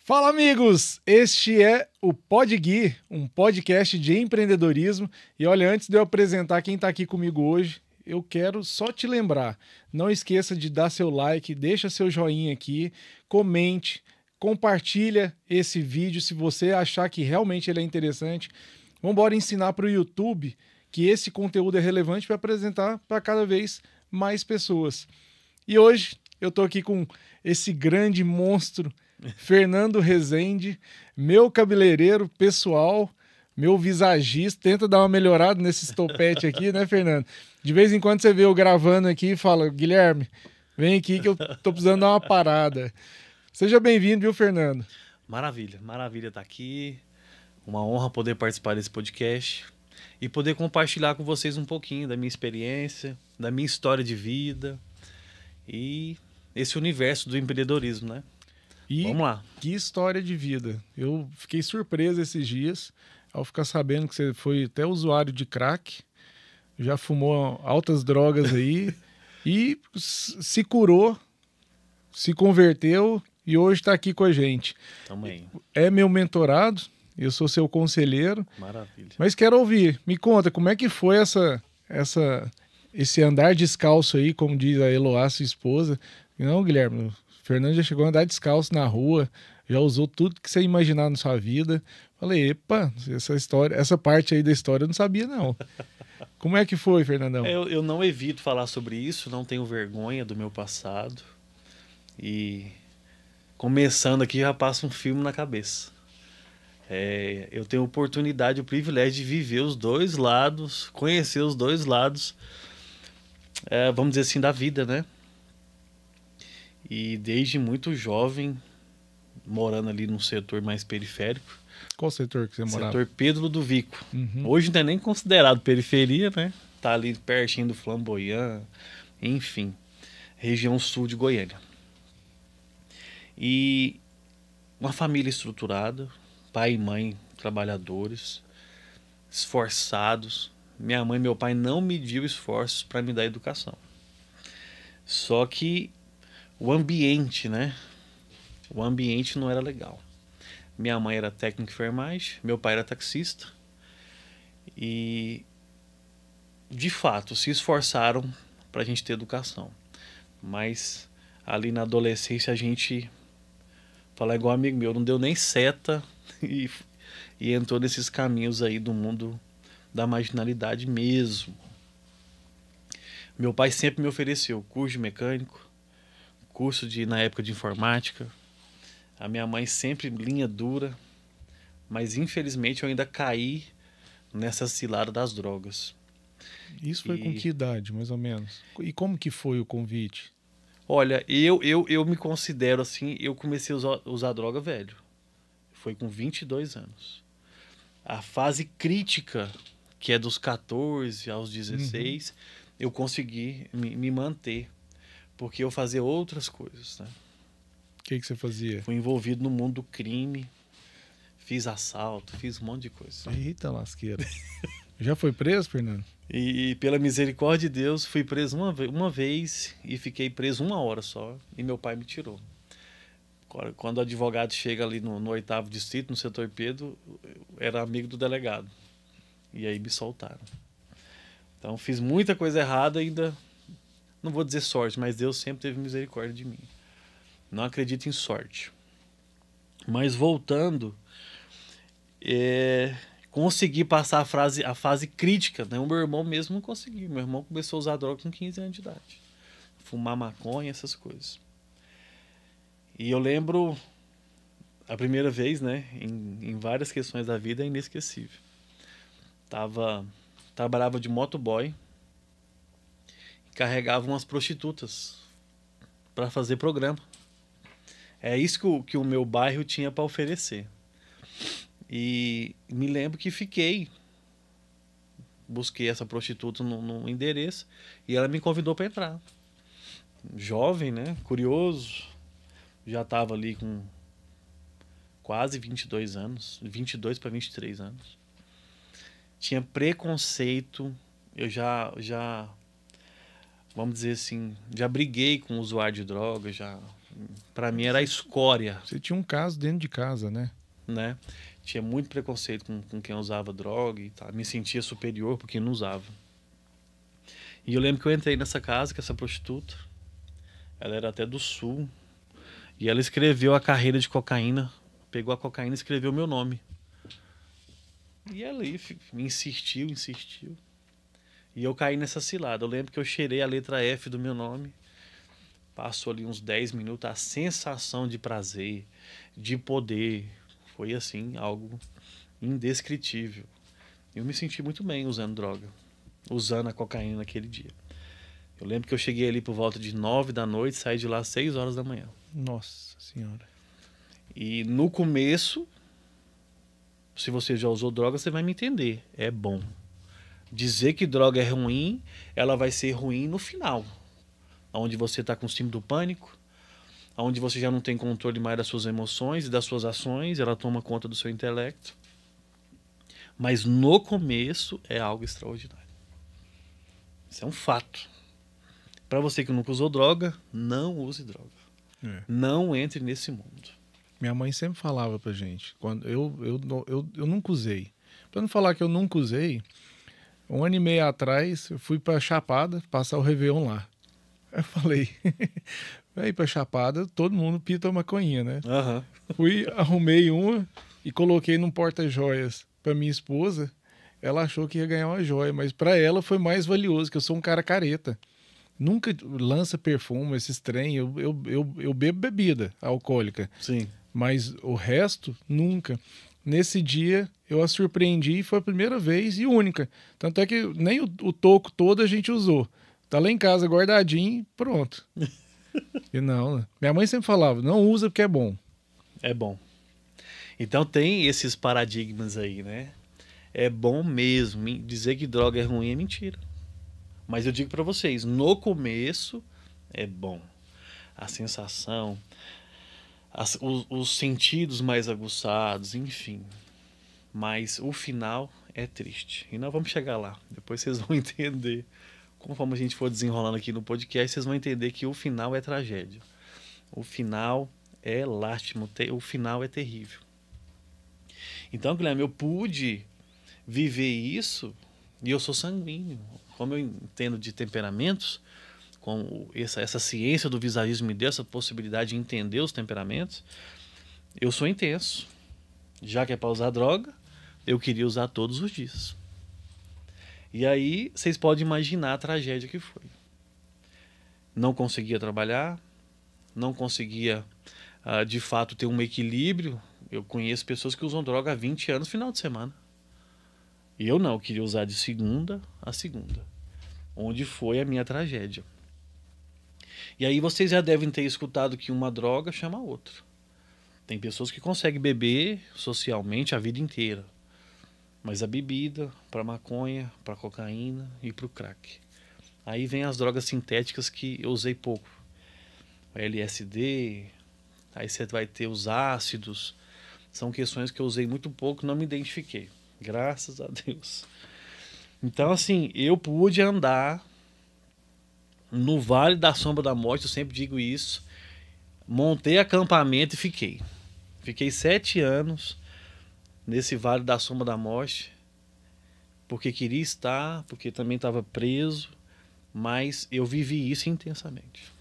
Fala, amigos! Este é o PodGui, um podcast de empreendedorismo. E olha, antes de eu apresentar quem está aqui comigo hoje, eu quero só te lembrar, não esqueça de dar seu like, deixa seu joinha aqui, comente, compartilha esse vídeo se você achar que realmente ele é interessante. Vamos embora ensinar para o YouTube que esse conteúdo é relevante para apresentar para cada vez mais pessoas. E hoje eu estou aqui com esse grande monstro, Fernando Rezende, meu cabeleireiro pessoal, meu visagista. Tenta dar uma melhorada nesse topete aqui, né, Fernando? De vez em quando você vê eu gravando aqui e fala, Guilherme, vem aqui que eu tô precisando dar uma parada. Seja bem-vindo, viu, Fernando? Maravilha, maravilha estar aqui. Uma honra poder participar desse podcast e poder compartilhar com vocês um pouquinho da minha experiência, da minha história de vida e esse universo do empreendedorismo, né? E Vamos lá. que história de vida. Eu fiquei surpreso esses dias ao ficar sabendo que você foi até usuário de crack, já fumou altas drogas aí e se curou, se converteu e hoje está aqui com a gente. Também. É meu mentorado, eu sou seu conselheiro, Maravilha. mas quero ouvir. Me conta, como é que foi esse andar descalço aí, como diz a Eloá, sua esposa? Não, Guilherme, o Fernando já chegou a andar descalço na rua, já usou tudo que você imaginar na sua vida. Falei, epa, essa parte aí da história eu não sabia, não. Como é que foi, Fernandão? Eu não evito falar sobre isso, não tenho vergonha do meu passado. E começando aqui já passa um filme na cabeça. Eu tenho a oportunidade, o privilégio de viver os dois lados, conhecer os dois lados, vamos dizer assim, da vida, né? E desde muito jovem, morando ali num setor mais periférico, Qual setor que você morava? setor Pedro Ludovico. Uhum. Hoje não é nem considerado periferia, né? Tá ali pertinho do Flamboyant, enfim, região sul de Goiânia. E uma família estruturada, pai e mãe trabalhadores, esforçados. Minha mãe e meu pai não mediam esforços para me dar educação. Só que o ambiente, né? O ambiente não era legal. Minha mãe era técnica de enfermagem, meu pai era taxista. E, de fato, se esforçaram para a gente ter educação. Mas ali na adolescência a gente, falar igual um amigo meu, não deu nem seta e entrou nesses caminhos aí do mundo da marginalidade mesmo. Meu pai sempre me ofereceu curso de mecânico, curso na época de informática. A minha mãe sempre linha dura, mas infelizmente eu ainda caí nessa cilada das drogas. Isso foi com que idade, mais ou menos? E como que foi o convite? Olha, eu me considero assim, eu comecei a usar droga velho. Foi com 22 anos. A fase crítica, que é dos 14 aos 16, eu consegui me manter, porque eu fazia outras coisas, né? O que você fazia? Fui envolvido no mundo do crime, fiz assalto, fiz um monte de coisa. Eita lasqueira. Já foi preso, Fernando? E pela misericórdia de Deus, fui preso uma vez e fiquei preso 1 hora só, e meu pai me tirou. Quando o advogado chega ali no 8º distrito, no setor Pedro, eu era amigo do delegado. E aí me soltaram. Então fiz muita coisa errada ainda. Não vou dizer sorte, mas Deus sempre teve misericórdia de mim. Não acredito em sorte. Mas voltando, consegui passar a fase crítica, né? O meu irmão mesmo não conseguiu. Meu irmão começou a usar droga com 15 anos de idade. Fumar maconha, essas coisas. E eu lembro a primeira vez, né? Em várias questões da vida é inesquecível. Trabalhava de motoboy, carregava umas prostitutas para fazer programa. É isso que o meu bairro tinha para oferecer. E me lembro que busquei essa prostituta no endereço e ela me convidou para entrar. Jovem, né? Curioso. Já estava ali com quase 22 anos, 22 para 23 anos. Tinha preconceito, eu já vamos dizer assim, já briguei com o usuário de droga, já. Para mim era a escória, Você tinha um caso dentro de casa, né? né? Tinha muito preconceito com quem usava droga e tal. Me sentia superior por quem não usava. E eu lembro que eu entrei nessa casa com essa prostituta. Ela era até do sul. E ela escreveu a carreira de cocaína. Pegou a cocaína e escreveu meu nome. E ela aí insistiu, insistiu. E eu caí nessa cilada. Eu lembro que eu cheirei a letra F do meu nome. Passou ali uns 10 minutos. A sensação de prazer, de poder, foi assim, algo indescritível. Eu me senti muito bem usando droga. Usando a cocaína naquele dia. Eu lembro que eu cheguei ali por volta de 9 da noite, saí de lá às 6 horas da manhã. Nossa Senhora. E no começo, se você já usou droga, você vai me entender. É bom. Dizer que droga é ruim, ela vai ser ruim no final. Onde você está com o síndrome do pânico, onde você já não tem controle mais das suas emoções e das suas ações, ela toma conta do seu intelecto. Mas no começo é algo extraordinário. Isso é um fato. Para você que nunca usou droga, não use droga. Não entre nesse mundo. Minha mãe sempre falava pra gente, quando eu nunca usei. Pra não falar que eu nunca usei, 1 ano e meio atrás eu fui pra Chapada passar o Réveillon lá. Eu falei, vai ir pra Chapada, todo mundo pita maconhinha, né? Aham. Fui, arrumei uma e coloquei num porta-joias pra minha esposa. Ela achou que ia ganhar uma joia, mas pra ela foi mais valioso, que eu sou um cara careta. Nunca lança perfume, esses trem. Eu bebo bebida alcoólica, Sim. mas o resto, nunca. Nesse dia, eu a surpreendi e foi a primeira vez e única. Tanto é que nem o toco todo a gente usou. Tá lá em casa guardadinho, pronto. E não, minha mãe sempre falava, não usa porque é bom. É bom. Então tem esses paradigmas aí, né? É bom mesmo. Dizer que droga é ruim é mentira. Mas eu digo pra vocês, no começo é bom. A sensação, os sentidos mais aguçados, enfim. Mas o final é triste. E nós vamos chegar lá. Depois vocês vão entender. Conforme a gente for desenrolando aqui no podcast, vocês vão entender que o final é tragédia. O final é lástimo. O final é terrível. Então, Guilherme, eu pude viver isso e eu sou sanguíneo. Como eu entendo de temperamentos, com essa ciência do visagismo me deu essa possibilidade de entender os temperamentos, eu sou intenso. Já que é para usar droga, eu queria usar todos os dias. E aí, vocês podem imaginar a tragédia que foi. Não conseguia trabalhar, não conseguia, de fato, ter um equilíbrio. Eu conheço pessoas que usam droga há 20 anos no final de semana. E eu não, eu queria usar de segunda a segunda. Onde foi a minha tragédia. E aí vocês já devem ter escutado que uma droga chama a outra. Tem pessoas que conseguem beber socialmente a vida inteira. Mas a bebida, para maconha, para cocaína e para o crack. Aí vem as drogas sintéticas que eu usei pouco. O LSD, aí você vai ter os ácidos. São questões que eu usei muito pouco e não me identifiquei. Graças a Deus. Então, assim, eu pude andar no Vale da Sombra da Morte, eu sempre digo isso. Montei acampamento e fiquei. Fiquei 7 anos nesse Vale da Sombra da Morte, porque queria estar, porque também estava preso, mas eu vivi isso intensamente.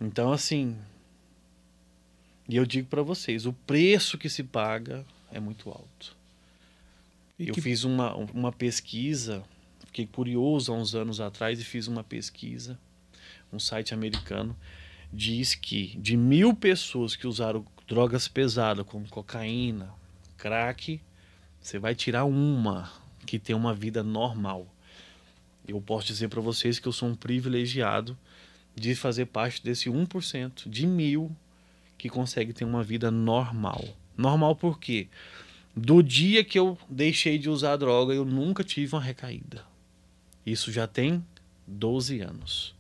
Então, assim, e eu digo para vocês, o preço que se paga é muito alto. Eu fiz uma pesquisa, fiquei curioso há uns anos atrás e fiz uma pesquisa, um site americano, diz que de 1.000 pessoas que usaram drogas pesadas como cocaína, crack, você vai tirar uma que tem uma vida normal. Eu posso dizer para vocês que eu sou um privilegiado de fazer parte desse 1% de 1.000 que consegue ter uma vida normal. Normal por quê? Do dia que eu deixei de usar droga, eu nunca tive uma recaída. Isso já tem 12 anos.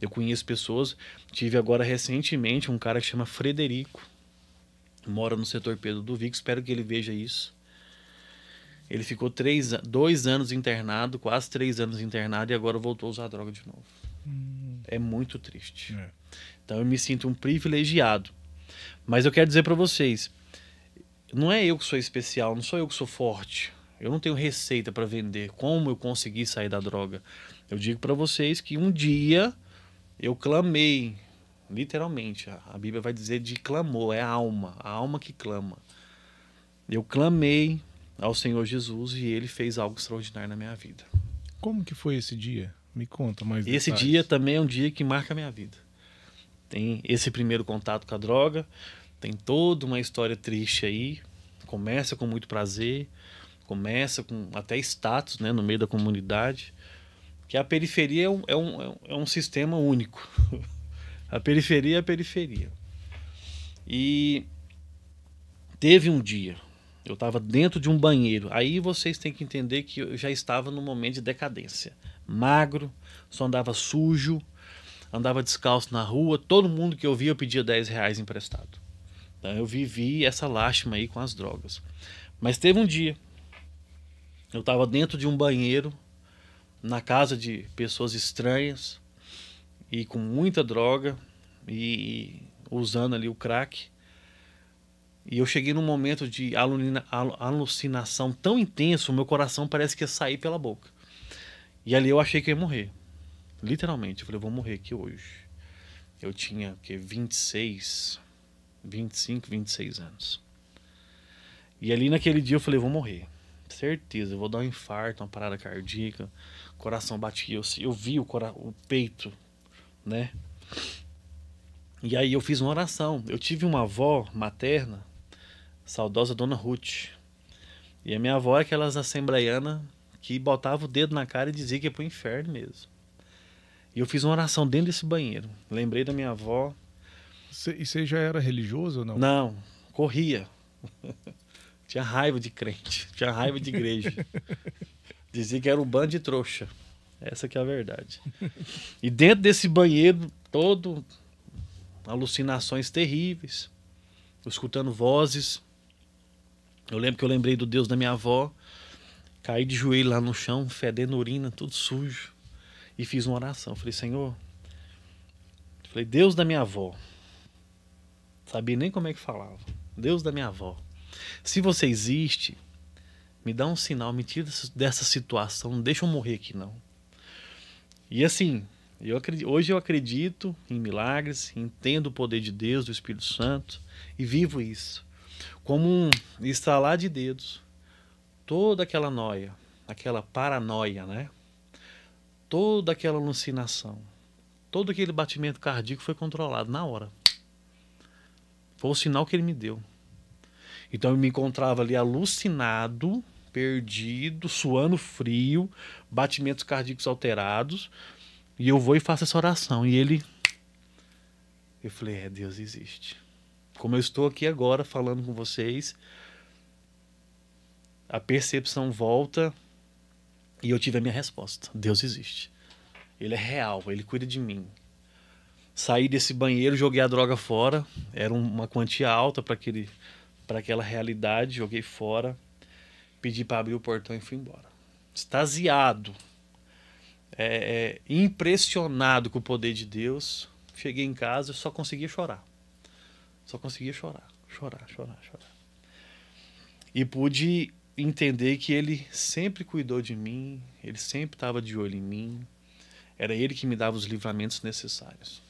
Eu conheço pessoas, tive agora recentemente um cara que chama Frederico, mora no setor Pedro do Vico, espero que ele veja isso. Ele ficou 2 anos internado, quase 3 anos internado, e agora voltou a usar droga de novo. É muito triste. É. Então eu me sinto um privilegiado. Mas eu quero dizer para vocês, não é eu que sou especial, não sou eu que sou forte. Eu não tenho receita para vender. Como eu consegui sair da droga? Eu digo para vocês que um dia eu clamei, literalmente. A Bíblia vai dizer de clamor, é a alma que clama. Eu clamei ao Senhor Jesus e Ele fez algo extraordinário na minha vida. Como que foi esse dia? Me conta mais Esse detalhes. dia também é um dia que marca a minha vida. Tem esse primeiro contato com a droga, tem toda uma história triste aí. Começa com muito prazer, começa com até status, né, no meio da comunidade. Que a periferia é um sistema único. A periferia é a periferia. E teve um dia, eu estava dentro de um banheiro. Aí vocês têm que entender que eu já estava num momento de decadência. Magro, só andava sujo, andava descalço na rua. Todo mundo que eu via eu pedia R$10 emprestado. Então eu vivi essa lástima aí com as drogas. Mas teve um dia, eu estava dentro de um banheiro, na casa de pessoas estranhas e com muita droga e usando ali o crack. E eu cheguei num momento de alucinação tão intenso, o meu coração parece que ia sair pela boca. E ali eu achei que eu ia morrer. Literalmente, eu falei, eu vou morrer aqui hoje. Eu tinha 25, 26 anos. E ali naquele dia eu falei, eu vou morrer. Certeza, eu vou dar um infarto, uma parada cardíaca. O coração batia, eu vi o peito, né? E aí eu fiz uma oração. Eu tive uma avó materna, saudosa Dona Ruth. E a minha avó é aquelas assembleianas que botava o dedo na cara e dizia que ia pro inferno mesmo. E eu fiz uma oração dentro desse banheiro. Lembrei da minha avó. E você já era religioso ou não? Não, corria. Tinha raiva de crente, tinha raiva de igreja. Dizia que era um bando de trouxa. Essa que é a verdade. E dentro desse banheiro todo, alucinações terríveis, eu escutando vozes. Eu lembro que eu lembrei do Deus da minha avó. Caí de joelho lá no chão, fedendo urina, tudo sujo. E fiz uma oração. Falei, Senhor, Deus da minha avó. Sabia nem como é que falava. Deus da minha avó. Se você existe, me dá um sinal, me tira dessa situação, não deixa eu morrer aqui não. E assim, hoje eu acredito em milagres, entendo o poder de Deus, do Espírito Santo, e vivo isso. Como um estalar de dedos, toda aquela noia, aquela paranoia, né? Toda aquela alucinação, todo aquele batimento cardíaco foi controlado na hora. Foi o sinal que ele me deu. Então eu me encontrava ali alucinado, perdido, suando frio, batimentos cardíacos alterados, e eu vou e faço essa oração. E eu falei, Deus existe. Como eu estou aqui agora falando com vocês, a percepção volta e eu tive a minha resposta. Deus existe. Ele é real, ele cuida de mim. Saí desse banheiro, joguei a droga fora, era uma quantia alta para aquela realidade, joguei fora, pedi para abrir o portão e fui embora. Extasiado, impressionado com o poder de Deus, cheguei em casa e só conseguia chorar. Só conseguia chorar. E pude entender que Ele sempre cuidou de mim, Ele sempre estava de olho em mim, era Ele que me dava os livramentos necessários.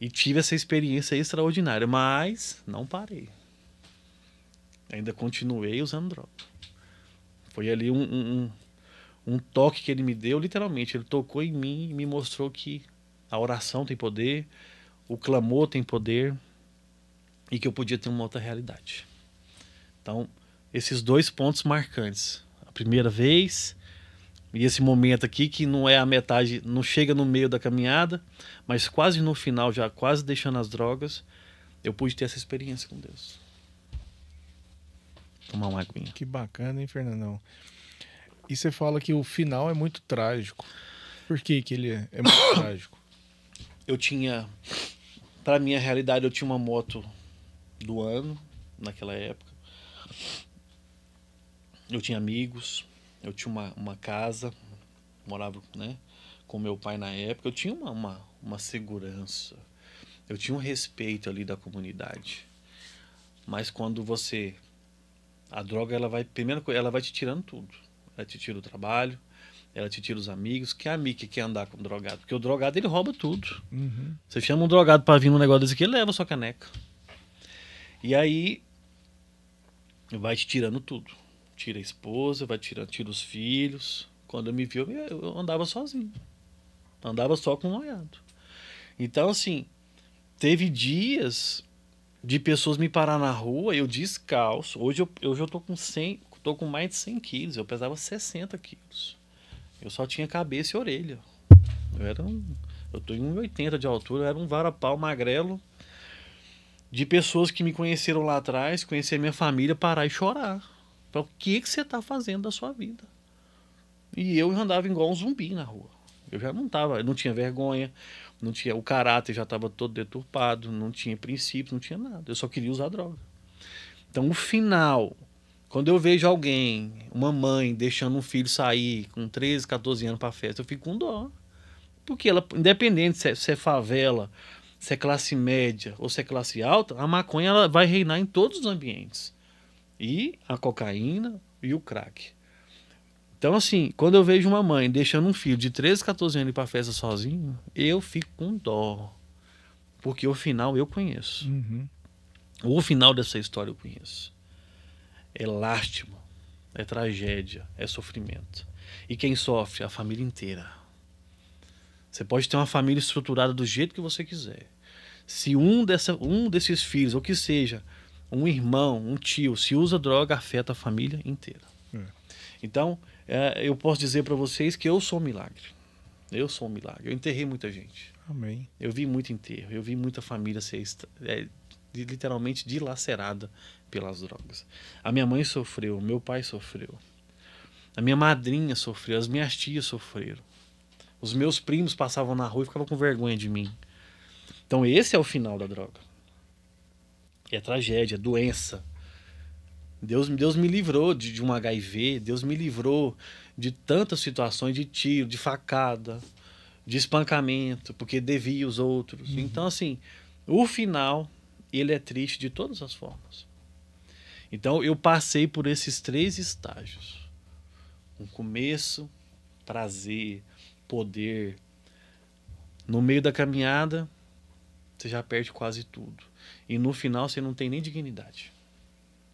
E tive essa experiência extraordinária, mas não parei. Ainda continuei usando droga. Foi ali um toque que ele me deu, literalmente. Ele tocou em mim e me mostrou que a oração tem poder, o clamor tem poder e que eu podia ter uma outra realidade. Então, esses 2 pontos marcantes. A primeira vez e esse momento aqui que não é a metade, não chega no meio da caminhada, mas quase no final, já quase deixando as drogas, eu pude ter essa experiência com Deus. Tomar uma aguinha. Que bacana, hein, Fernandão? E você fala que o final é muito trágico. Por que ele é muito trágico? Eu tinha, para minha realidade, eu tinha uma moto do ano, naquela época. Eu tinha amigos, eu tinha uma casa, morava, né, com meu pai na época. Eu tinha uma segurança, eu tinha um respeito ali da comunidade. Mas quando você... A droga, ela vai... Primeiro, ela vai te tirando tudo. Ela te tira o trabalho, ela te tira os amigos. Que amigo que quer andar com drogado? Porque o drogado, ele rouba tudo. Uhum. Você chama um drogado pra vir num negócio desse aqui, ele leva a sua caneca. E aí, vai te tirando tudo. Tira a esposa, tira os filhos. Quando eu me vi, eu andava sozinho. Andava só com um noiado. Então, assim, teve dias de pessoas me parar na rua, eu descalço. Hoje eu tô com 100, tô com mais de 100 quilos. Eu pesava 60 quilos. Eu só tinha cabeça e orelha. Eu tô em 1,80 de altura, eu era um varapau magrelo de pessoas que me conheceram lá atrás, conhecer minha família, parar e chorar. O que você tá fazendo da sua vida? E eu andava igual um zumbi na rua. Eu já não tava, eu não tinha vergonha, não tinha, o caráter já estava todo deturpado, não tinha princípios, não tinha nada. Eu só queria usar droga. Então, o final, quando eu vejo alguém, uma mãe, deixando um filho sair com 13, 14 anos para festa, eu fico com dó. Porque ela, independente se é favela, se é classe média ou se é classe alta, a maconha ela vai reinar em todos os ambientes. E a cocaína e o crack. Então, assim, quando eu vejo uma mãe deixando um filho de 13, 14 anos ir pra festa sozinho, eu fico com dó. Porque o final eu conheço. Uhum. O final dessa história eu conheço. É lástimo, é tragédia, é sofrimento. E quem sofre? A família inteira. Você pode ter uma família estruturada do jeito que você quiser. Se um desses filhos, ou que seja, um irmão, um tio, se usa droga, afeta a família inteira. Então, eu posso dizer para vocês que eu sou um milagre. Eu sou um milagre. Eu enterrei muita gente. Amém. Eu vi muito enterro. Eu vi muita família ser literalmente dilacerada pelas drogas. A minha mãe sofreu, meu pai sofreu. A minha madrinha sofreu, as minhas tias sofreram. Os meus primos passavam na rua e ficavam com vergonha de mim. Então esse é o final da droga. É tragédia, é doença. Deus me livrou de um HIV, Deus me livrou de tantas situações de tiro, de facada, de espancamento, porque devia os outros. Uhum. Então, assim, o final, ele é triste de todas as formas. Então, eu passei por esses 3 estágios. Um começo, prazer, poder. No meio da caminhada, você já perde quase tudo. E no final, você não tem nem dignidade.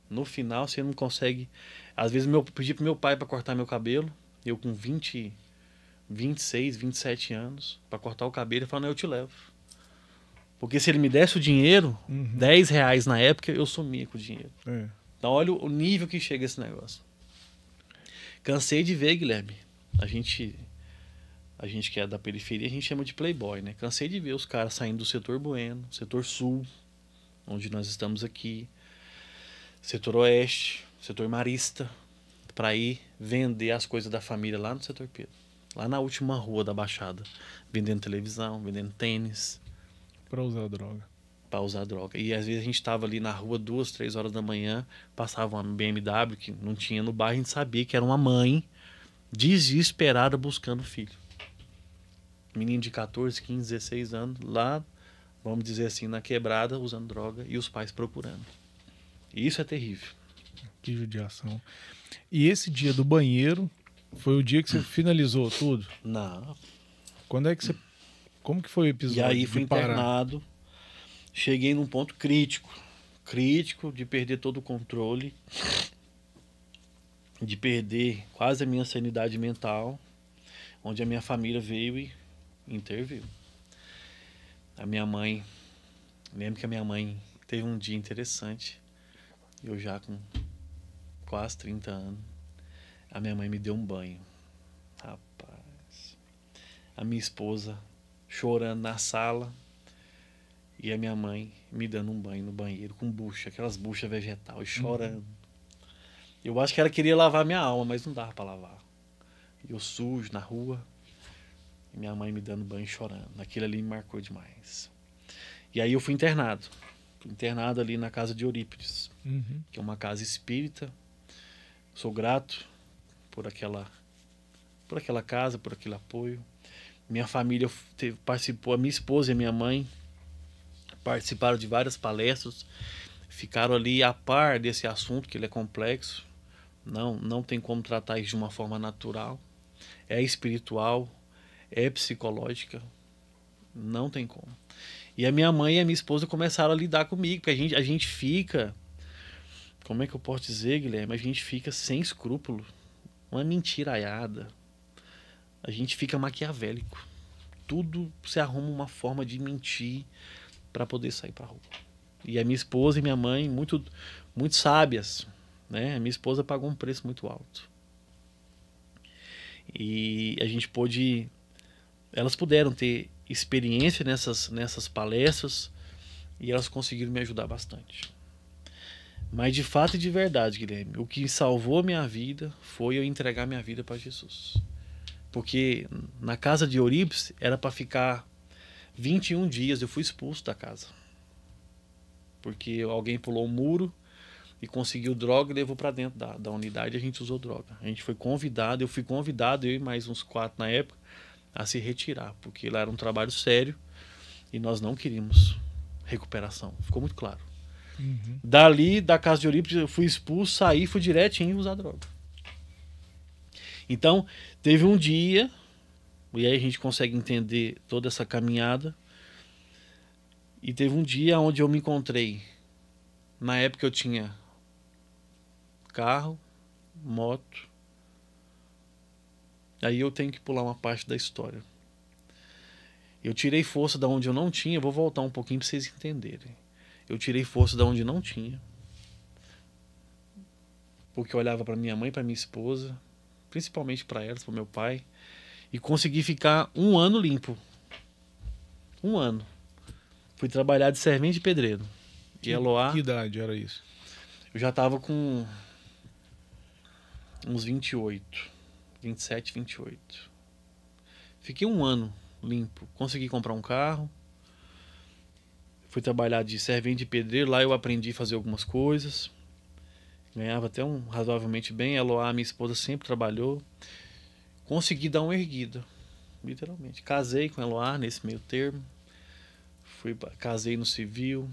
No final, você não consegue... Às vezes, eu pedi pro meu pai para cortar meu cabelo. Eu com 26, 27 anos, para cortar o cabelo. Ele falou, não, eu te levo. Porque se ele me desse o dinheiro, R$10 na época, eu sumia com o dinheiro. É. Então, olha o nível que chega esse negócio. Cansei de ver, Guilherme. A gente que é da periferia, a gente chama de playboy, né? Cansei de ver os caras saindo do setor bueno, setor sul, onde nós estamos aqui, setor oeste, setor marista, para ir vender as coisas da família lá no setor Pedro. Lá na última rua da Baixada. Vendendo televisão, vendendo tênis. Pra usar droga. Pra usar droga. E às vezes a gente tava ali na rua 2, 3 horas da manhã, passava uma BMW que não tinha no bairro, a gente sabia que era uma mãe desesperada buscando o filho. Menino de 14, 15, 16 anos, lá, vamos dizer assim, na quebrada, usando droga, e os pais procurando. E isso é terrível. Que judiação. E esse dia do banheiro foi o dia que você finalizou tudo? Não. Quando é que você... Como que foi o episódio? E aí fui de parar? internado, cheguei num ponto crítico de perder todo o controle, de perder quase a minha sanidade mental, onde a minha família veio e interviu. A minha mãe, lembro que a minha mãe teve um dia interessante, eu já com quase 30 anos, a minha mãe me deu um banho. Rapaz, a minha esposa chorando na sala e a minha mãe me dando um banho no banheiro com bucha, aquelas buchas vegetais, chorando. Eu acho que ela queria lavar minha alma, mas não dava para lavar. Eu sujo na rua e minha mãe me dando banho chorando. Aquilo ali me marcou demais. E aí eu fui internado. Fui internado ali na casa de Eurípides, que é uma casa espírita, Sou grato por aquela casa, por aquele apoio. Minha família participou, a minha esposa e a minha mãe participaram de várias palestras, ficaram ali a par desse assunto, que ele é complexo. Não tem como tratar isso de uma forma natural. É espiritual, é psicológica, não tem como. E a minha mãe e a minha esposa começaram a lidar comigo, porque a gente fica, como é que eu posso dizer, Guilherme? A gente fica sem escrúpulo, uma mentiraiada. A gente fica maquiavélico. Tudo se arruma uma forma de mentir para poder sair para rua. E a minha esposa e minha mãe, muito sábias, né? A minha esposa pagou um preço muito alto. E a gente pôde, elas puderam ter experiência nessas palestras e elas conseguiram me ajudar bastante. Mas de fato e de verdade, Guilherme, o que salvou a minha vida foi eu entregar minha vida para Jesus. Porque na casa de Eurípides era para ficar 21 dias, eu fui expulso da casa. Porque alguém pulou um muro e conseguiu droga e levou para dentro da unidade e a gente usou droga. A gente foi convidado, eu fui convidado, eu e mais uns 4 na época, a se retirar, porque lá era um trabalho sério e nós não queríamos recuperação. Ficou muito claro. Uhum. Dali, da casa de Eurípides, eu fui expulso, saí, fui direitinho usar droga. Então, teve um dia, e aí a gente consegue entender toda essa caminhada, e teve um dia onde eu me encontrei. Na época eu tinha carro, moto. Aí eu tenho que pular uma parte da história. Eu tirei força da onde eu não tinha, vou voltar um pouquinho para vocês entenderem. Eu tirei força da onde não tinha. Porque eu olhava para minha mãe, para minha esposa, principalmente para elas, para meu pai, e consegui ficar 1 ano limpo. 1 ano. Fui trabalhar de servente de pedreiro. De Eloá. Que idade era isso? Eu já estava com uns 28. 27, 28. Fiquei 1 ano limpo. Consegui comprar um carro. Fui trabalhar de servente de pedreiro. Lá eu aprendi a fazer algumas coisas. Ganhava até razoavelmente bem. Eloá, minha esposa, sempre trabalhou. Consegui dar uma erguida. Literalmente. Casei com Eloá nesse meio termo. Casei no civil.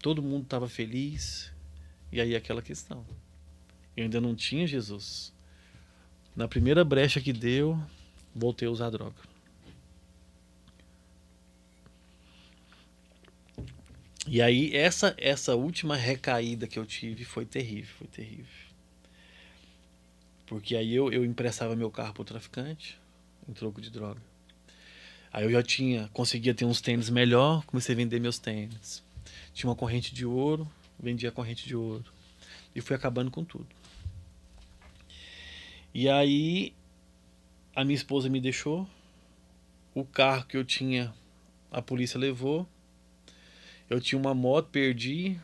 Todo mundo estava feliz. E aí aquela questão. Eu ainda não tinha Jesus. Na primeira brecha que deu, voltei a usar droga. E aí essa última recaída que eu tive foi terrível, foi terrível. Porque aí eu emprestava meu carro pro traficante em troco de droga. Aí eu já conseguia ter uns tênis melhor, comecei a vender meus tênis. Tinha uma corrente de ouro, vendia a corrente de ouro. E fui acabando com tudo. E aí a minha esposa me deixou. O carro que eu tinha, a polícia levou. Eu tinha uma moto, perdi.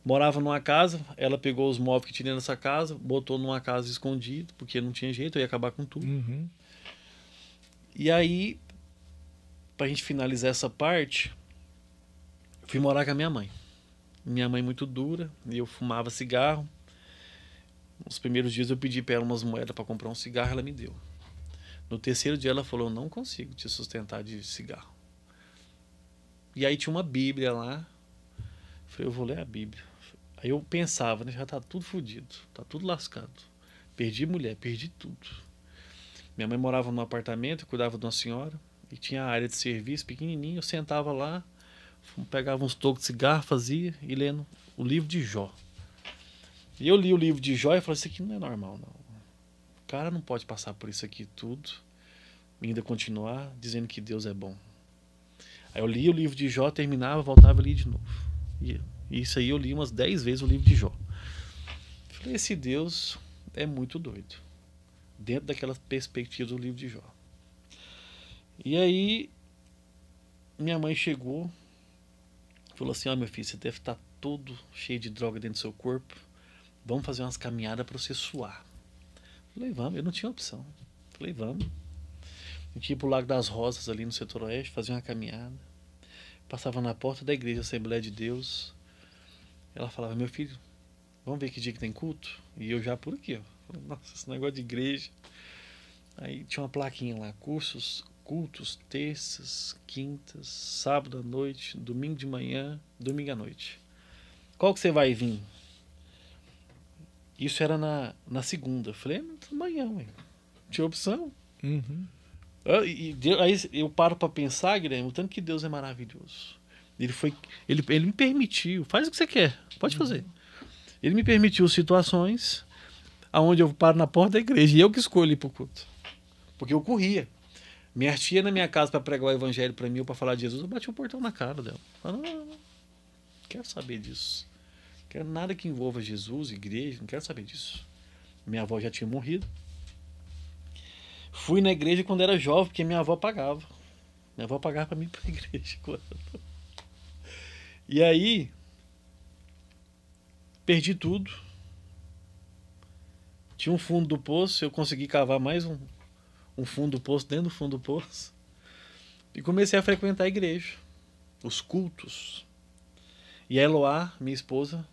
Morava numa casa, ela pegou os móveis que tinha nessa casa, botou numa casa escondida, porque não tinha jeito, eu ia acabar com tudo. Uhum. E aí, pra gente finalizar essa parte, fui morar com a minha mãe. Minha mãe muito dura, e eu fumava cigarro. Nos primeiros dias eu pedi pra ela umas moedas pra comprar um cigarro, ela me deu. No terceiro dia ela falou, não consigo te sustentar de cigarro. E aí tinha uma Bíblia lá. Falei, eu vou ler a Bíblia. Aí eu pensava, né, já tá tudo fodido, tá tudo lascado. Perdi mulher, perdi tudo. Minha mãe morava num apartamento, cuidava de uma senhora, e tinha a área de serviço pequenininho, eu sentava lá, pegava uns tocos de cigarro, fazia, e lendo o livro de Jó. E eu li o livro de Jó e falei, isso aqui não é normal, não. O cara não pode passar por isso aqui tudo, e ainda continuar dizendo que Deus é bom. Aí eu li o livro de Jó, terminava, voltava a ler de novo. E isso aí eu li umas 10 vezes o livro de Jó. Falei, esse Deus é muito doido. Dentro daquela perspectiva do livro de Jó. E aí, minha mãe chegou, falou assim, ó, meu filho, você deve estar todo cheio de droga dentro do seu corpo. Vamos fazer umas caminhadas para você suar. Falei, vamos, eu não tinha opção. Falei, vamos. A gente ia pro Lago das Rosas, ali no setor oeste, fazia uma caminhada. Passava na porta da igreja Assembleia de Deus. Ela falava, meu filho, Vamos ver que dia que tem culto? E eu já por aqui, ó. Nossa, esse negócio de igreja. Aí tinha uma plaquinha lá, cultos, terças, quintas, sábado à noite, domingo de manhã, domingo à noite. Qual que você vai vir? Isso era na segunda. Eu falei, amanhã, ué. Tinha opção. Uhum. Aí eu paro pra pensar, Guilherme, o tanto que Deus é maravilhoso. Ele me permitiu, faz o que você quer, pode fazer. Ele me permitiu situações onde eu paro na porta da igreja e eu que escolho ir pro culto. Porque eu corria. Minha tia na minha casa para pregar o evangelho para mim ou para falar de Jesus, eu bati o portão na cara dela. Falei, não, quero saber disso. Quero nada que envolva Jesus, igreja, não quero saber disso. Minha avó já tinha morrido. Fui na igreja quando era jovem, porque minha avó pagava. Minha avó pagava para mim ir para a igreja. E aí, perdi tudo. Tinha um fundo do poço, eu consegui cavar mais um fundo do poço dentro do fundo do poço. E comecei a frequentar a igreja, os cultos. E a Eloá, minha esposa,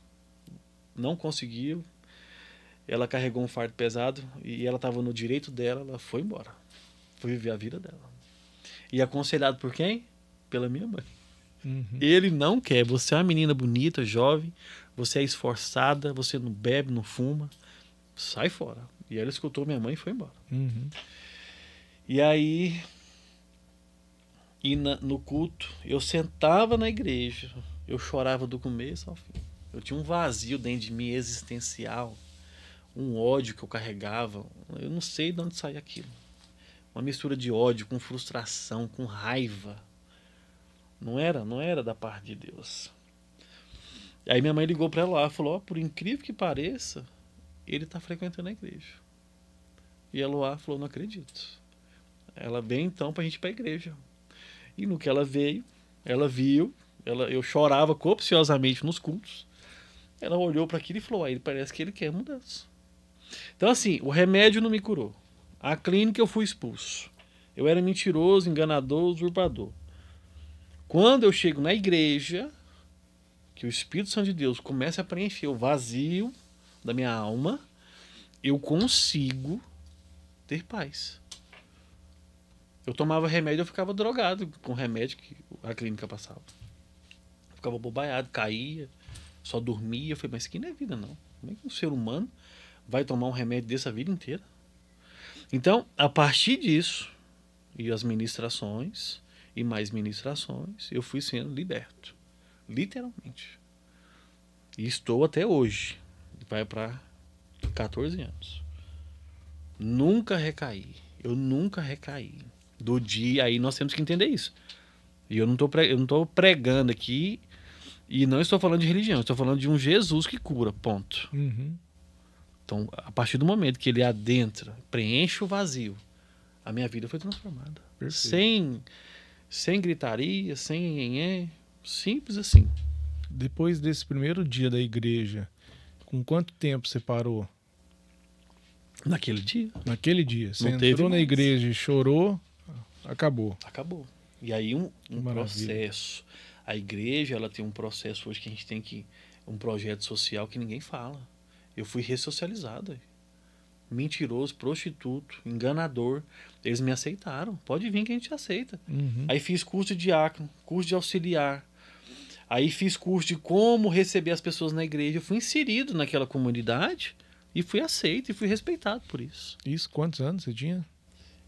não conseguiu. Ela carregou um fardo pesado e ela estava no direito dela, ela foi embora. Foi viver a vida dela. E aconselhado por quem? Pela minha mãe. Uhum. Ele não quer. Você é uma menina bonita, jovem, você é esforçada, você não bebe, não fuma. Sai fora. E ela escutou minha mãe e foi embora. Uhum. E aí, no culto, eu sentava na igreja, eu chorava do começo ao fim. Eu tinha um vazio dentro de mim existencial, um ódio que eu carregava. Eu não sei de onde saía aquilo. Uma mistura de ódio com frustração, com raiva. Não era da parte de Deus. Aí minha mãe ligou para ela lá e falou, por incrível que pareça, ele está frequentando a igreja. E a Eloá falou, não acredito. Ela veio então pra gente ir pra igreja. E no que ela veio, ela viu, eu chorava copiosamente nos cultos. Ela olhou para aquilo e falou, ele parece que ele quer mudança. Então assim, o remédio não me curou. A clínica eu fui expulso. Eu era mentiroso, enganador, usurpador. Quando eu chego na igreja, que o Espírito Santo de Deus começa a preencher o vazio da minha alma, eu consigo ter paz. Eu tomava remédio, eu ficava drogado com o remédio que a clínica passava. Eu ficava bobaiado, caía, só dormia. Eu falei, mas isso aqui não é vida, não. Como é que um ser humano vai tomar um remédio desse a vida inteira? Então, a partir disso, e as ministrações, e mais ministrações, eu fui sendo liberto. Literalmente. E estou até hoje. Vai para 14 anos. Nunca recaí. Eu nunca recaí. Do dia, aí nós temos que entender isso. E eu não estou pregando aqui e não estou falando de religião, estou falando de um Jesus que cura, ponto. Uhum. Então, a partir do momento que ele adentra, preenche o vazio, a minha vida foi transformada. Sem gritaria, sem nhenhenhé, simples assim. Depois desse primeiro dia da igreja, com quanto tempo você parou? Naquele dia. Naquele dia. Você Não teve entrou na mais. igreja e chorou, acabou. Acabou. E aí um Maravilha. processo. A igreja, ela tem um processo hoje que a gente tem um projeto social que ninguém fala. Eu fui ressocializado. Mentiroso, prostituto, enganador. Eles me aceitaram. Pode vir que a gente aceita. Uhum. Aí fiz curso de diácono, curso de auxiliar. Aí fiz curso de como receber as pessoas na igreja. Eu fui inserido naquela comunidade e fui aceito e fui respeitado por isso. Isso, quantos anos você tinha?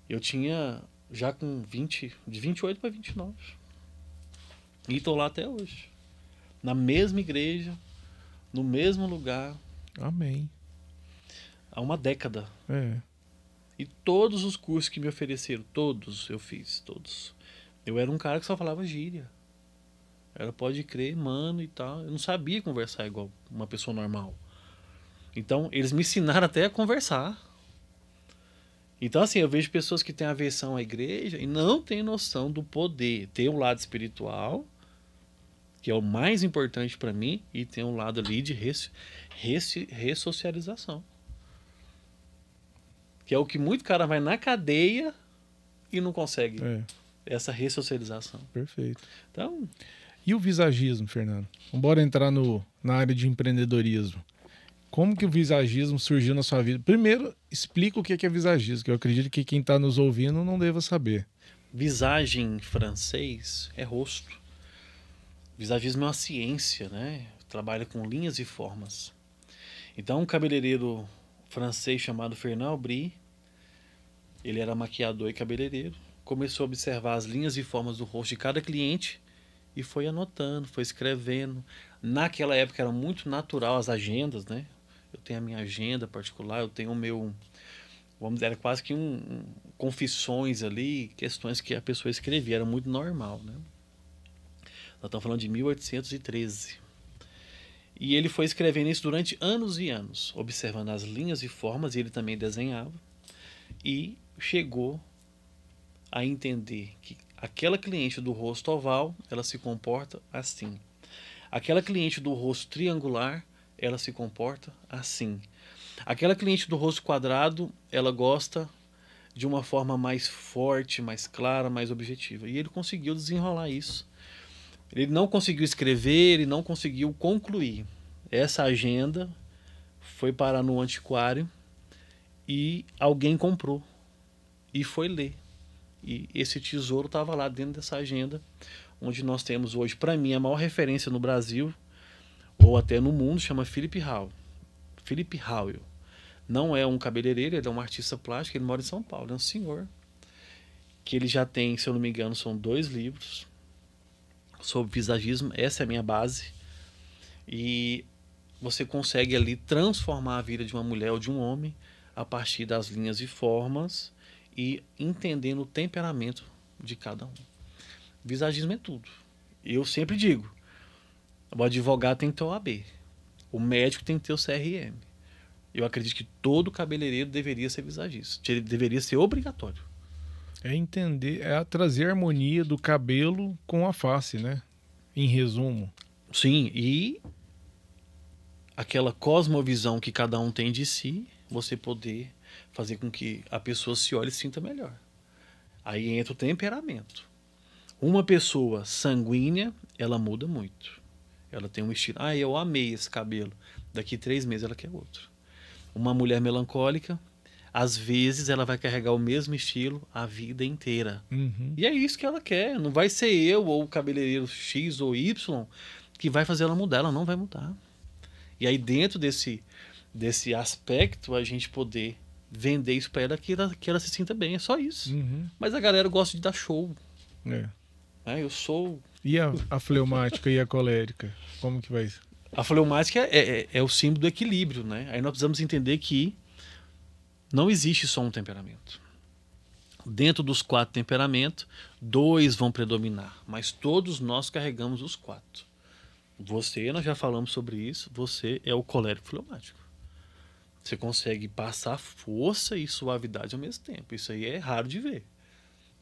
Eu tinha já com de 28 para 29. E estou lá até hoje. Na mesma igreja, no mesmo lugar, Amém. há uma década. É. E todos os cursos que me ofereceram, todos eu fiz, todos. Eu era um cara que só falava gíria. Era pode crer, mano e tal. Eu não sabia conversar igual uma pessoa normal. Então, eles me ensinaram até a conversar. Então, assim, eu vejo pessoas que têm aversão à igreja e não têm noção do poder. Tem um lado espiritual, que é o mais importante para mim, e tem um lado ali de ressocialização. Que é o que muito cara vai na cadeia e não consegue essa ressocialização. Perfeito. Então, E o visagismo, Fernando? Vamos entrar na área de empreendedorismo. Como que o visagismo surgiu na sua vida? Primeiro, explica o que é visagismo, que eu acredito que quem está nos ouvindo não deva saber. Visagem em francês é rosto. Visagismo é uma ciência, né? Trabalha com linhas e formas. Então, um cabeleireiro francês chamado Fernand Aubry, ele era maquiador e cabeleireiro, começou a observar as linhas e formas do rosto de cada cliente e foi anotando, foi escrevendo. Naquela época era muito natural as agendas, né? Eu tenho a minha agenda particular, eu tenho o meu, vamos dizer, era quase que confissões ali, questões que a pessoa escrevia, era muito normal, né? Nós estamos falando de 1813. E ele foi escrevendo isso durante anos e anos, observando as linhas e formas, e ele também desenhava, e chegou a entender que aquela cliente do rosto oval, ela se comporta assim. Aquela cliente do rosto triangular, ela se comporta assim. Aquela cliente do rosto quadrado, ela gosta de uma forma mais forte, mais clara, mais objetiva. E ele conseguiu desenrolar isso. Ele não conseguiu escrever, ele não conseguiu concluir. Essa agenda foi parar no antiquário e alguém comprou e foi ler. E esse tesouro estava lá dentro dessa agenda, onde nós temos hoje, para mim, a maior referência no Brasil, ou até no mundo, chama Philip Howell. Philip Howell. Não é um cabeleireiro, ele é um artista plástico, ele mora em São Paulo, é um senhor. Que ele já tem, se eu não me engano, são 2 livros sobre visagismo, essa é a minha base. E você consegue ali transformar a vida de uma mulher ou de um homem a partir das linhas e formas e entendendo o temperamento de cada um. Visagismo é tudo. Eu sempre digo, o advogado tem que ter o OAB, o médico tem que ter o CRM. Eu acredito que todo cabeleireiro deveria ser visagista, ele deveria ser obrigatório. É entender, é trazer a harmonia do cabelo com a face, né? Em resumo. Sim, e aquela cosmovisão que cada um tem de si, você poder fazer com que a pessoa se olhe e se sinta melhor. Aí entra o temperamento. Uma pessoa sanguínea, ela muda muito. Ela tem um estilo. Ah, eu amei esse cabelo. Daqui 3 meses ela quer outro. Uma mulher melancólica, às vezes ela vai carregar o mesmo estilo a vida inteira. Uhum. E é isso que ela quer. Não vai ser eu ou o cabeleireiro X ou Y que vai fazer ela mudar. Ela não vai mudar. E aí dentro desse aspecto a gente poder vender isso para ela que ela se sinta bem. É só isso. Uhum. Mas a galera gosta de dar show. É. Eu sou... E a fleumática e a colérica? Como que vai ser? A fleumática é o símbolo do equilíbrio, né? Aí nós precisamos entender que não existe só um temperamento. Dentro dos 4 temperamentos, 2 vão predominar, mas todos nós carregamos os 4. Você, nós já falamos sobre isso, você é o colérico fleumático. Você consegue passar força e suavidade ao mesmo tempo. Isso aí é raro de ver.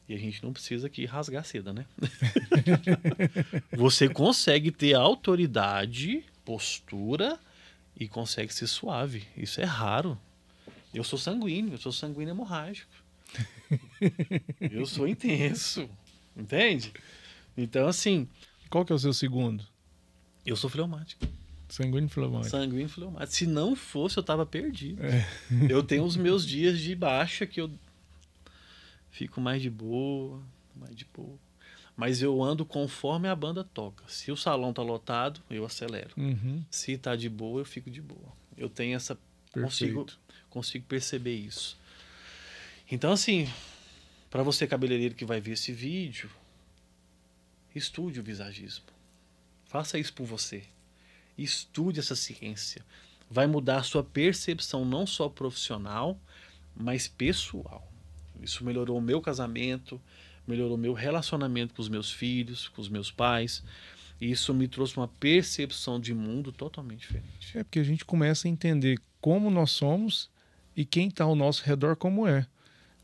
E a gente não precisa aqui rasgar seda, né? Você consegue ter autoridade, postura e consegue ser suave. Isso é raro. Eu sou sanguíneo hemorrágico. Eu sou intenso. Entende? Então, assim... Qual que é o seu segundo? Eu sou fleumático. Sanguíneo fleumático. Sanguíneo fleumático. Se não fosse, eu tava perdido. É. Eu tenho os meus dias de baixa que eu fico mais de boa. Mas eu ando conforme a banda toca. Se o salão tá lotado, eu acelero. Uhum. Se tá de boa, eu fico de boa. Eu tenho essa... Perfeito. Consigo perceber isso. Então, assim, para você cabeleireiro que vai ver esse vídeo, estude o visagismo. Faça isso por você. Estude essa ciência. Vai mudar a sua percepção não só profissional, mas pessoal. Isso melhorou o meu casamento, melhorou o meu relacionamento com os meus filhos, com os meus pais. E isso me trouxe uma percepção de mundo totalmente diferente. É porque a gente começa a entender como nós somos e quem está ao nosso redor como é.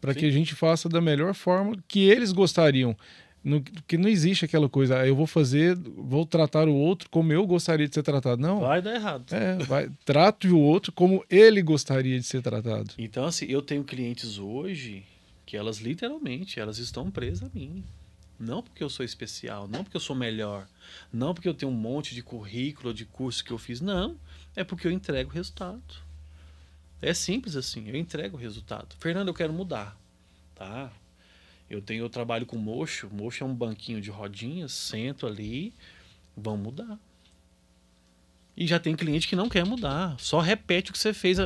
Para que a gente faça da melhor forma que eles gostariam. Que não existe aquela coisa, eu vou tratar o outro como eu gostaria de ser tratado. Não. Vai dar errado. Trate o outro como ele gostaria de ser tratado. Então, assim, eu tenho clientes hoje que elas literalmente, elas estão presas a mim. Não porque eu sou especial, não porque eu sou melhor, não porque eu tenho um monte de currículo, de curso que eu fiz, não. É porque eu entrego o resultado. É simples assim, eu entrego o resultado. Fernando, eu quero mudar, tá? Eu trabalho com mocho, mocho é um banquinho de rodinhas, sento ali, vão mudar. E já tem cliente que não quer mudar, só repete o que você fez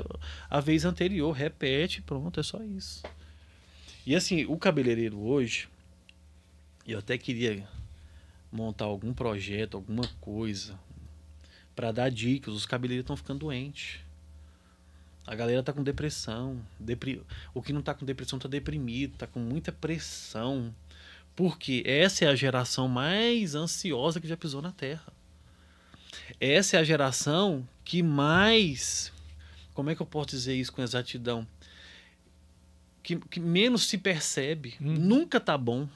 a vez anterior, repete, pronto, é só isso. E assim, o cabeleireiro hoje, eu até queria montar algum projeto, alguma coisa para dar dicas. Os cabeleireiros estão ficando doentes. A galera tá com depressão. O que não tá com depressão tá deprimido, tá com muita pressão. Porque essa é a geração mais ansiosa que já pisou na Terra. Essa é a geração que mais... Como é que eu posso dizer isso com exatidão? Que menos se percebe. Nunca tá bom.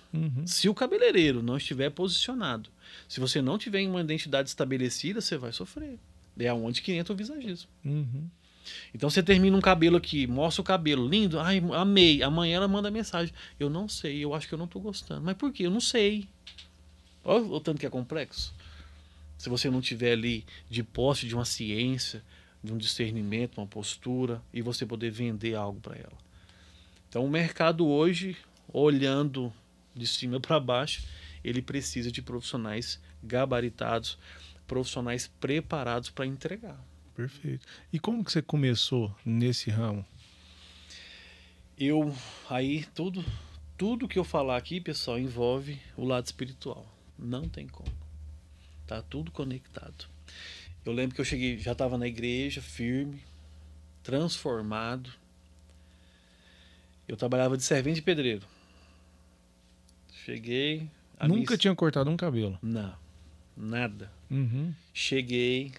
Se o cabeleireiro não estiver posicionado, se você não tiver uma identidade estabelecida, você vai sofrer. É aonde que entra o visagismo. Então você termina um cabelo aqui, mostra o cabelo, lindo, ai, amei. Amanhã ela manda mensagem. Eu não sei, eu acho que eu não tô gostando. Mas por quê? Eu não sei. Olha o tanto que é complexo. Se você não tiver ali de posse de uma ciência, de um discernimento, uma postura, e você poder vender algo para ela. Então o mercado hoje, olhando de cima para baixo, ele precisa de profissionais gabaritados, profissionais preparados para entregar. Perfeito. E como que você começou nesse ramo? Aí tudo que eu falar aqui, pessoal, envolve o lado espiritual. Não tem como. Tá tudo conectado. Eu lembro que eu cheguei, já estava na igreja, firme, transformado. Eu trabalhava de servente de pedreiro. Cheguei... Nunca tinha cortado um cabelo? Não, nada. Cheguei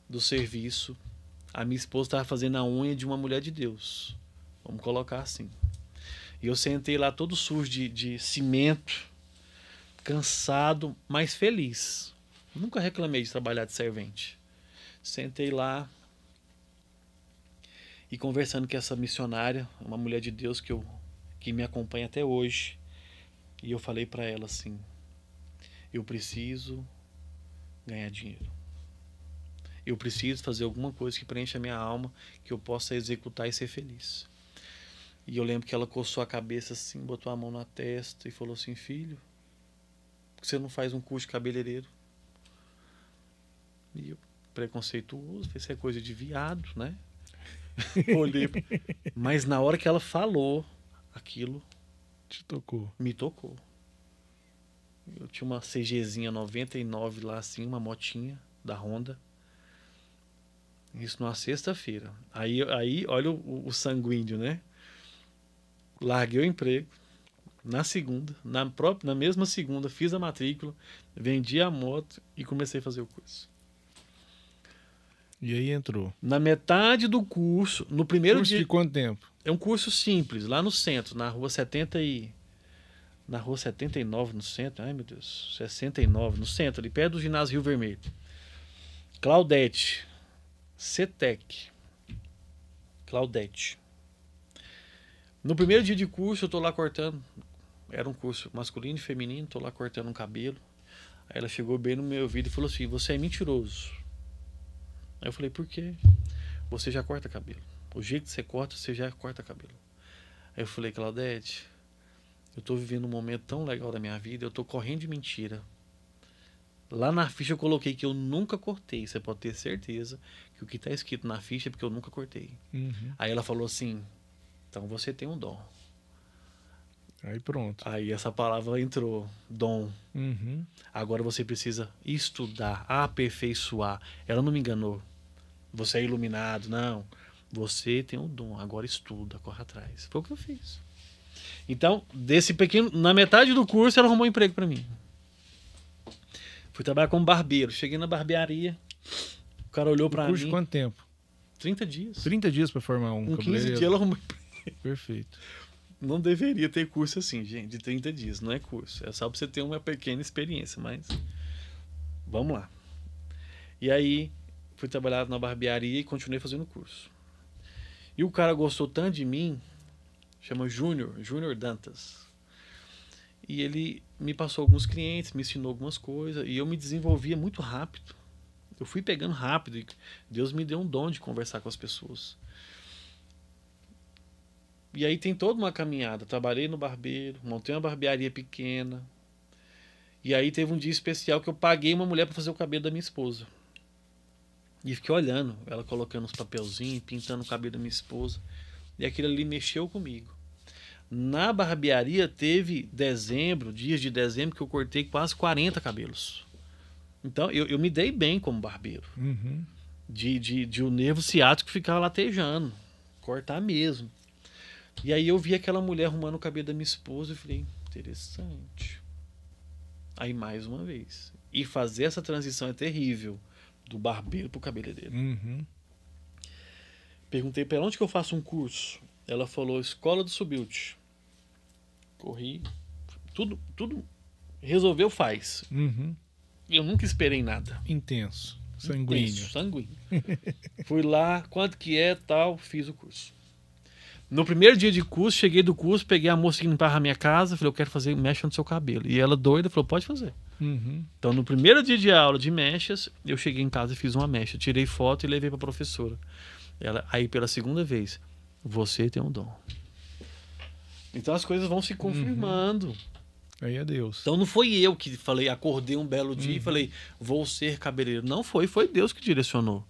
do serviço, a minha esposa estava fazendo a unha de uma mulher de Deus. Vamos colocar assim. E eu sentei lá todo sujo de cimento, cansado, mas feliz. Nunca reclamei de trabalhar de servente. Sentei lá e conversando com essa missionária, uma mulher de Deus que me acompanha até hoje. E eu falei para ela assim: eu preciso ganhar dinheiro. Eu preciso fazer alguma coisa que preencha a minha alma, que eu possa executar e ser feliz. E eu lembro que ela coçou a cabeça assim, botou a mão na testa e falou assim: filho, por que você não faz um curso de cabeleireiro? E eu, preconceituoso, isso é coisa de viado, né? Olhei. Mas na hora que ela falou, aquilo te tocou. Me tocou. Eu tinha uma CGzinha 99 lá assim, uma motinha da Honda. Isso numa sexta-feira. Aí olha o sanguíneo, né? Larguei o emprego. Na segunda, na mesma segunda, fiz a matrícula, vendi a moto e comecei a fazer o curso. E aí entrou? Na metade do curso, no primeiro curso dia... de quanto tempo? É um curso simples, lá no centro, na rua 79 no centro. Ai, meu Deus. 69 no centro, ali perto do ginásio Rio Vermelho. Claudete. CETEC. Claudete. No primeiro dia de curso, eu tô lá cortando. Era um curso masculino e feminino, tô lá cortando um cabelo. Aí ela chegou bem no meu ouvido e falou assim: você é mentiroso. Aí eu falei: por quê? Você já corta cabelo. O jeito que você corta, você já corta cabelo. Aí eu falei: Claudete, eu tô vivendo um momento tão legal da minha vida, eu tô correndo de mentira. Lá na ficha eu coloquei que eu nunca cortei. Você pode ter certeza que o que tá escrito na ficha é porque eu nunca cortei. Aí ela falou assim: então você tem um dom. Aí pronto. Aí essa palavra entrou, dom. Agora você precisa estudar, aperfeiçoar. Ela não me enganou. Você é iluminado, não. Você tem um dom, agora estuda, corre atrás. Foi o que eu fiz. Então, desse pequeno, na metade do curso, ela arrumou um emprego para mim. Fui trabalhar como barbeiro. Cheguei na barbearia, o cara olhou para mim. Curso de quanto tempo? 30 dias. 30 dias para formar um cabeleireiro? 15 dias ela arrumou emprego. Perfeito. Não deveria ter curso assim, gente, de 30 dias. Não é curso. É só para você ter uma pequena experiência, mas vamos lá. E aí, fui trabalhar na barbearia e continuei fazendo curso. E o cara gostou tanto de mim, chama Júnior Dantas. E ele me passou alguns clientes, me ensinou algumas coisas, e eu me desenvolvia muito rápido. Eu fui pegando rápido, e Deus me deu um dom de conversar com as pessoas. E aí tem toda uma caminhada. Trabalhei no barbeiro, montei uma barbearia pequena. E aí teve um dia especial que eu paguei uma mulher para fazer o cabelo da minha esposa. E fiquei olhando, ela colocando uns papelzinhos, pintando o cabelo da minha esposa. E aquilo ali mexeu comigo. Na barbearia teve dias de dezembro, que eu cortei quase 40 cabelos. Então eu me dei bem como barbeiro. Uhum. De o nervo ciático ficar latejando, cortar mesmo. E aí eu vi aquela mulher arrumando o cabelo da minha esposa e falei, interessante. Aí mais uma vez. E fazer essa transição é terrível, do barbeiro pro cabeleireiro. Uhum. Perguntei para ela onde que eu faço um curso. Ela falou, Escola do Subilt. Corri, tudo resolveu, faz. Uhum. Eu nunca esperei nada. Intenso, sanguíneo. Intenso, sanguíneo. Fui lá, quanto que é, tal, fiz o curso. No primeiro dia de curso, cheguei do curso, peguei a moça que limpava a minha casa, falei, eu quero fazer mecha no seu cabelo. E ela doida, falou, pode fazer. Uhum. Então, no primeiro dia de aula de mechas, eu cheguei em casa e fiz uma mecha. Tirei foto e levei para a professora. Ela, aí, pela segunda vez, você tem um dom. Então, as coisas vão se confirmando. Uhum. Aí é Deus. Então, não foi eu que falei, acordei um belo dia e falei, vou ser cabeleireiro. Não foi Deus que direcionou.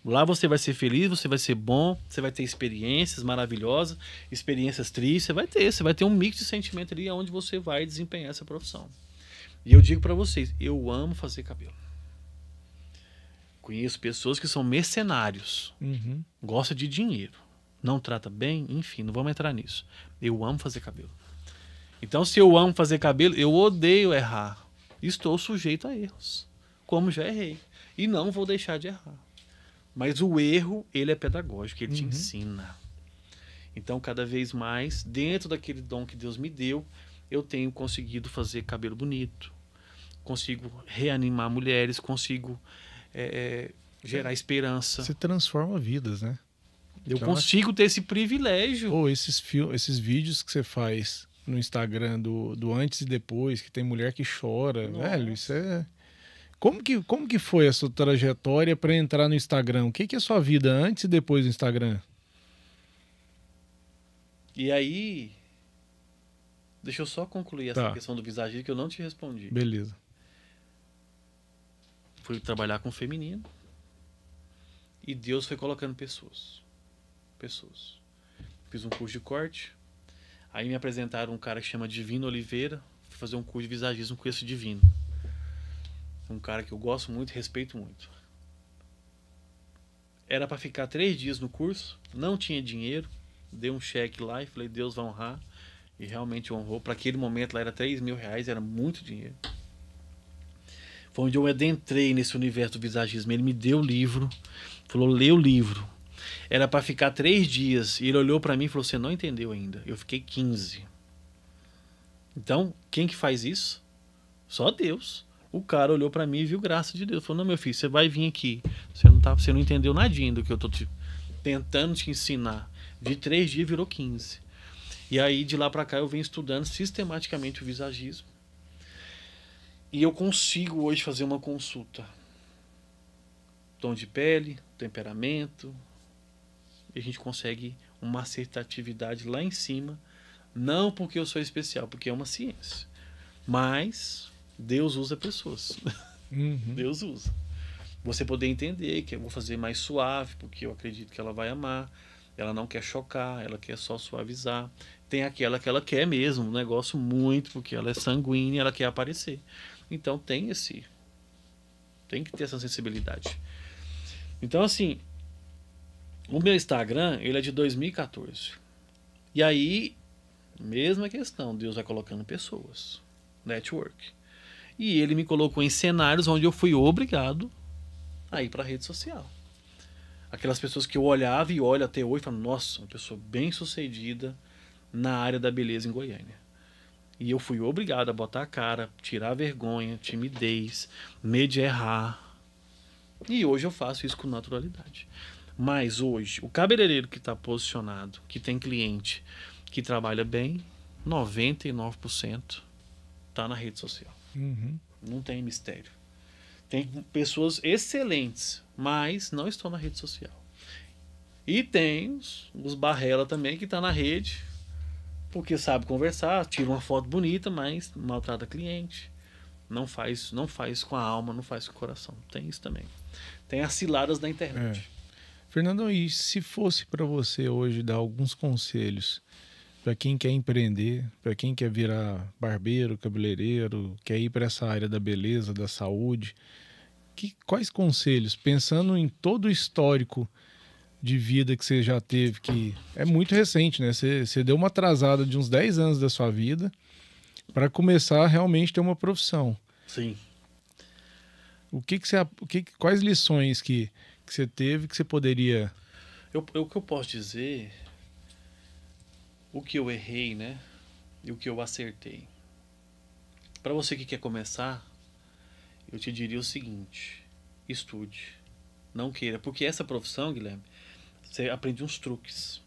Lá você vai ser feliz, você vai ser bom, você vai ter experiências maravilhosas, experiências tristes, você vai ter um mix de sentimento ali onde você vai desempenhar essa profissão. E eu digo para vocês, eu amo fazer cabelo. Conheço pessoas que são mercenários, gostam de dinheiro, não trata bem, enfim, não vamos entrar nisso. Eu amo fazer cabelo. Então, se eu amo fazer cabelo, eu odeio errar. Estou sujeito a erros, como já errei. E não vou deixar de errar. Mas o erro, ele é pedagógico, ele te ensina. Então, cada vez mais, dentro daquele dom que Deus me deu, eu tenho conseguido fazer cabelo bonito, consigo reanimar mulheres, consigo gerar esperança. Você transforma vidas, né? Eu consigo ter esse privilégio. Ou esses vídeos que você faz no Instagram do antes e depois, que tem mulher que chora. Nossa. Velho, isso é... Como que foi a sua trajetória para entrar no Instagram? O que é a sua vida antes e depois do Instagram? E aí... Deixa eu só concluir essa questão do visagismo que eu não te respondi. Beleza. Fui trabalhar com o feminino. E Deus foi colocando pessoas. Fiz um curso de corte. Aí me apresentaram um cara que chama Divino Oliveira. Fui fazer um curso de visagismo com esse Divino. Um cara que eu gosto muito e respeito muito. Era para ficar 3 dias no curso. Não tinha dinheiro. Dei um cheque lá e falei, Deus vai honrar. E realmente honrou. Para aquele momento lá era R$3.000. Era muito dinheiro. Foi onde eu adentrei nesse universo do visagismo. Ele me deu o livro. Falou, lê o livro. Era para ficar 3 dias. E ele olhou para mim e falou, você não entendeu ainda. Eu fiquei 15. Então, quem que faz isso? Só Deus. O cara olhou para mim e viu graça de Deus. Falou, não, meu filho, você vai vir aqui. Você não entendeu nadinha do que eu tô tentando te ensinar. De 3 dias virou 15. E aí, de lá para cá, eu venho estudando sistematicamente o visagismo. E eu consigo hoje fazer uma consulta. Tom de pele, temperamento. E a gente consegue uma assertividade lá em cima. Não porque eu sou especial, porque é uma ciência. Mas Deus usa pessoas. Deus usa. Você poder entender que eu vou fazer mais suave, porque eu acredito que ela vai amar. Ela não quer chocar, ela quer só suavizar. Tem aquela que ela quer mesmo, um negócio muito, porque ela é sanguínea, ela quer aparecer. Então tem que ter essa sensibilidade. Então assim, o meu Instagram, ele é de 2014. E aí, mesma questão, Deus vai colocando pessoas, network. E ele me colocou em cenários onde eu fui obrigado a ir para a rede social. Aquelas pessoas que eu olhava e olho até hoje e falo, nossa, uma pessoa bem sucedida na área da beleza em Goiânia. E eu fui obrigado a botar a cara, tirar a vergonha, timidez, medo de errar. E hoje eu faço isso com naturalidade. Mas hoje, o cabeleireiro que está posicionado, que tem cliente, que trabalha bem, 99% tá na rede social. Uhum. Não tem mistério. Tem pessoas excelentes, mas não estão na rede social. E tem os barrela também que tá na rede, porque sabe conversar, tira uma foto bonita, mas maltrata cliente. Não faz com a alma, não faz com o coração. Tem isso também. Tem as ciladas da internet. Fernandão, e se fosse para você hoje dar alguns conselhos para quem quer empreender, para quem quer virar barbeiro, cabeleireiro, quer ir para essa área da beleza, da saúde, quais conselhos, pensando em todo o histórico de vida que você já teve, que é muito recente, né? Você deu uma atrasada de uns 10 anos da sua vida para começar a realmente ter uma profissão. Sim. Quais lições que você teve que você poderia... O que eu posso dizer, o que eu errei, né? E o que eu acertei. Para você que quer começar, eu te diria o seguinte: estude. Não queira, porque essa profissão, Guilherme, você aprende uns truques.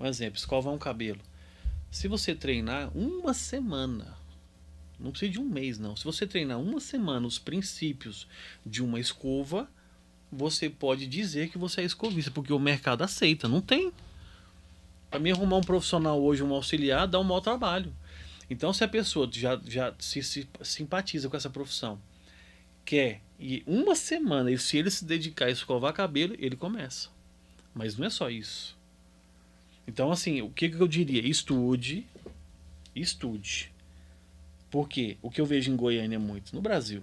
Um exemplo, escovar um cabelo. Se você treinar uma semana, não precisa de um mês não, se você treinar uma semana os princípios de uma escova, você pode dizer que você é escovista, porque o mercado aceita, não tem. Para mim arrumar um profissional hoje, um auxiliar, dá um mau trabalho. Então se a pessoa já se simpatiza com essa profissão, quer, e uma semana, e se ele se dedicar a escovar cabelo, ele começa. Mas não é só isso. Então, assim, o que eu diria? Estude. Porque o que eu vejo em Goiânia muito, no Brasil,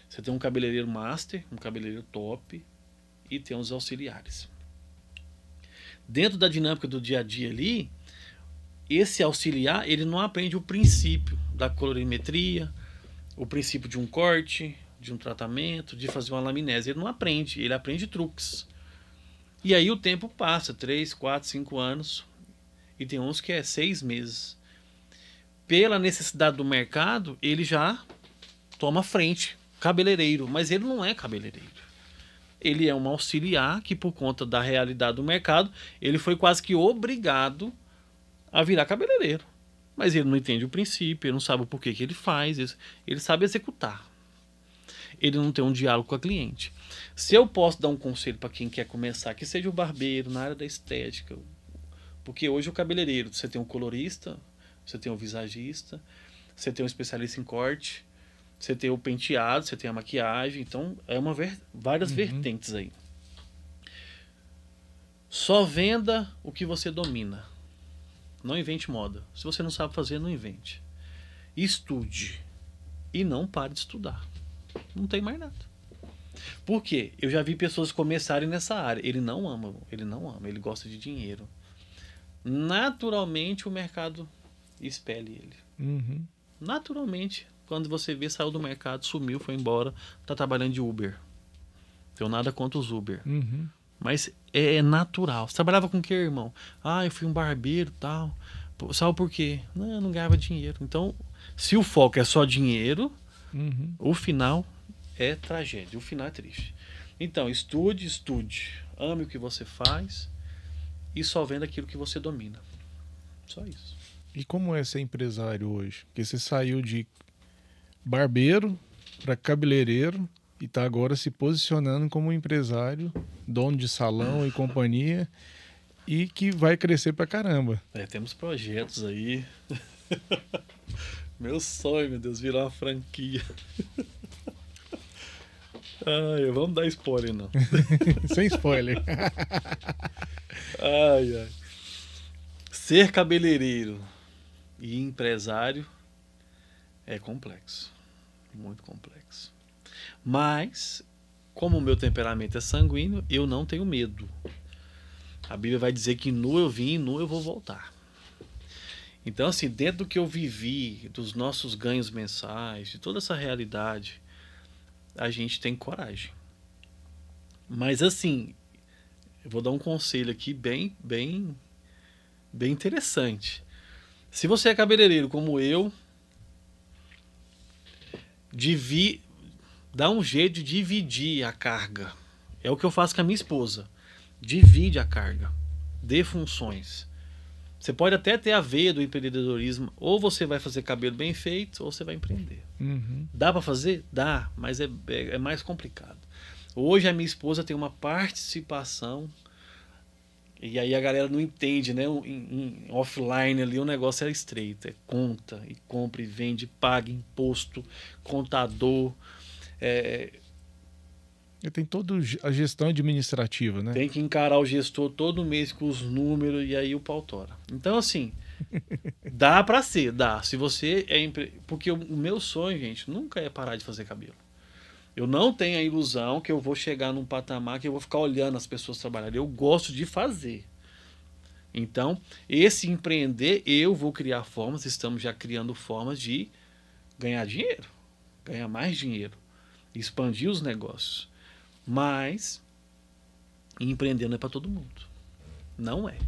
você tem um cabeleireiro master, um cabeleireiro top, e tem os auxiliares. Dentro da dinâmica do dia a dia ali, esse auxiliar, ele não aprende o princípio da colorimetria, o princípio de um corte, de um tratamento, de fazer uma laminese. Ele não aprende, ele aprende truques. E aí o tempo passa, 3, 4, 5 anos, e tem uns que é 6 meses. Pela necessidade do mercado, ele já toma frente, cabeleireiro, mas ele não é cabeleireiro. Ele é um auxiliar que, por conta da realidade do mercado, ele foi quase que obrigado a virar cabeleireiro. Mas ele não entende o princípio, ele não sabe o porquê que ele faz, ele sabe executar. Ele não tem um diálogo com a cliente. Se eu posso dar um conselho para quem quer começar, que seja o barbeiro, na área da estética, porque hoje o cabeleireiro, você tem um colorista, você tem um visagista, você tem um especialista em corte, você tem o penteado, você tem a maquiagem, então é várias vertentes aí. Só venda o que você domina. Não invente moda. Se você não sabe fazer, não invente. Estude. E não pare de estudar. Não tem mais nada. Por quê? Eu já vi pessoas começarem nessa área. Ele não ama, ele gosta de dinheiro. Naturalmente o mercado expele ele. Uhum. Naturalmente, quando você vê, saiu do mercado, sumiu, foi embora, tá trabalhando de Uber. Tenho nada contra os Uber. Uhum. Mas é natural. Você trabalhava com o que, irmão? Eu fui um barbeiro e tal. Sabe por quê? Não, eu não ganhava dinheiro. Então, se o foco é só dinheiro, o final é tragédia, o final é triste. Então, estude. Ame o que você faz e só venda aquilo que você domina. Só isso. E como é ser empresário hoje? Porque você saiu de barbeiro para cabeleireiro e está agora se posicionando como empresário, dono de salão e companhia, e que vai crescer pra caramba. Temos projetos aí. Meu sonho, meu Deus, virar uma franquia. Vamos dar spoiler, não. Sem spoiler. Ser cabeleireiro e empresário é complexo. Muito complexo. Mas, como o meu temperamento é sanguíneo, eu não tenho medo. A Bíblia vai dizer que nu eu vim e nu eu vou voltar. Então, assim, dentro do que eu vivi, dos nossos ganhos mensais, de toda essa realidade, a gente tem coragem. Mas, assim, eu vou dar um conselho aqui bem interessante. Se você é cabeleireiro como eu, dá um jeito de dividir a carga. É o que eu faço com a minha esposa. Divide a carga. Dê funções. Você pode até ter a veia do empreendedorismo, ou você vai fazer cabelo bem feito, ou você vai empreender. Dá para fazer? Dá, mas é mais complicado. Hoje a minha esposa tem uma participação, e aí a galera não entende, né? Em offline ali o negócio é estreito, é conta, e compra e vende, paga imposto, contador, Tem toda a gestão administrativa, né? tem que encarar o gestor todo mês com os números e aí o pau tora. Então, assim, dá pra ser, dá. Se você Porque o meu sonho, gente, nunca é parar de fazer cabelo. Eu não tenho a ilusão que eu vou chegar num patamar que eu vou ficar olhando as pessoas trabalharem. Eu gosto de fazer. Então, esse empreender, eu vou criar formas, estamos já criando formas de ganhar dinheiro, ganhar mais dinheiro, expandir os negócios. Mas empreender não é para todo mundo. Não é.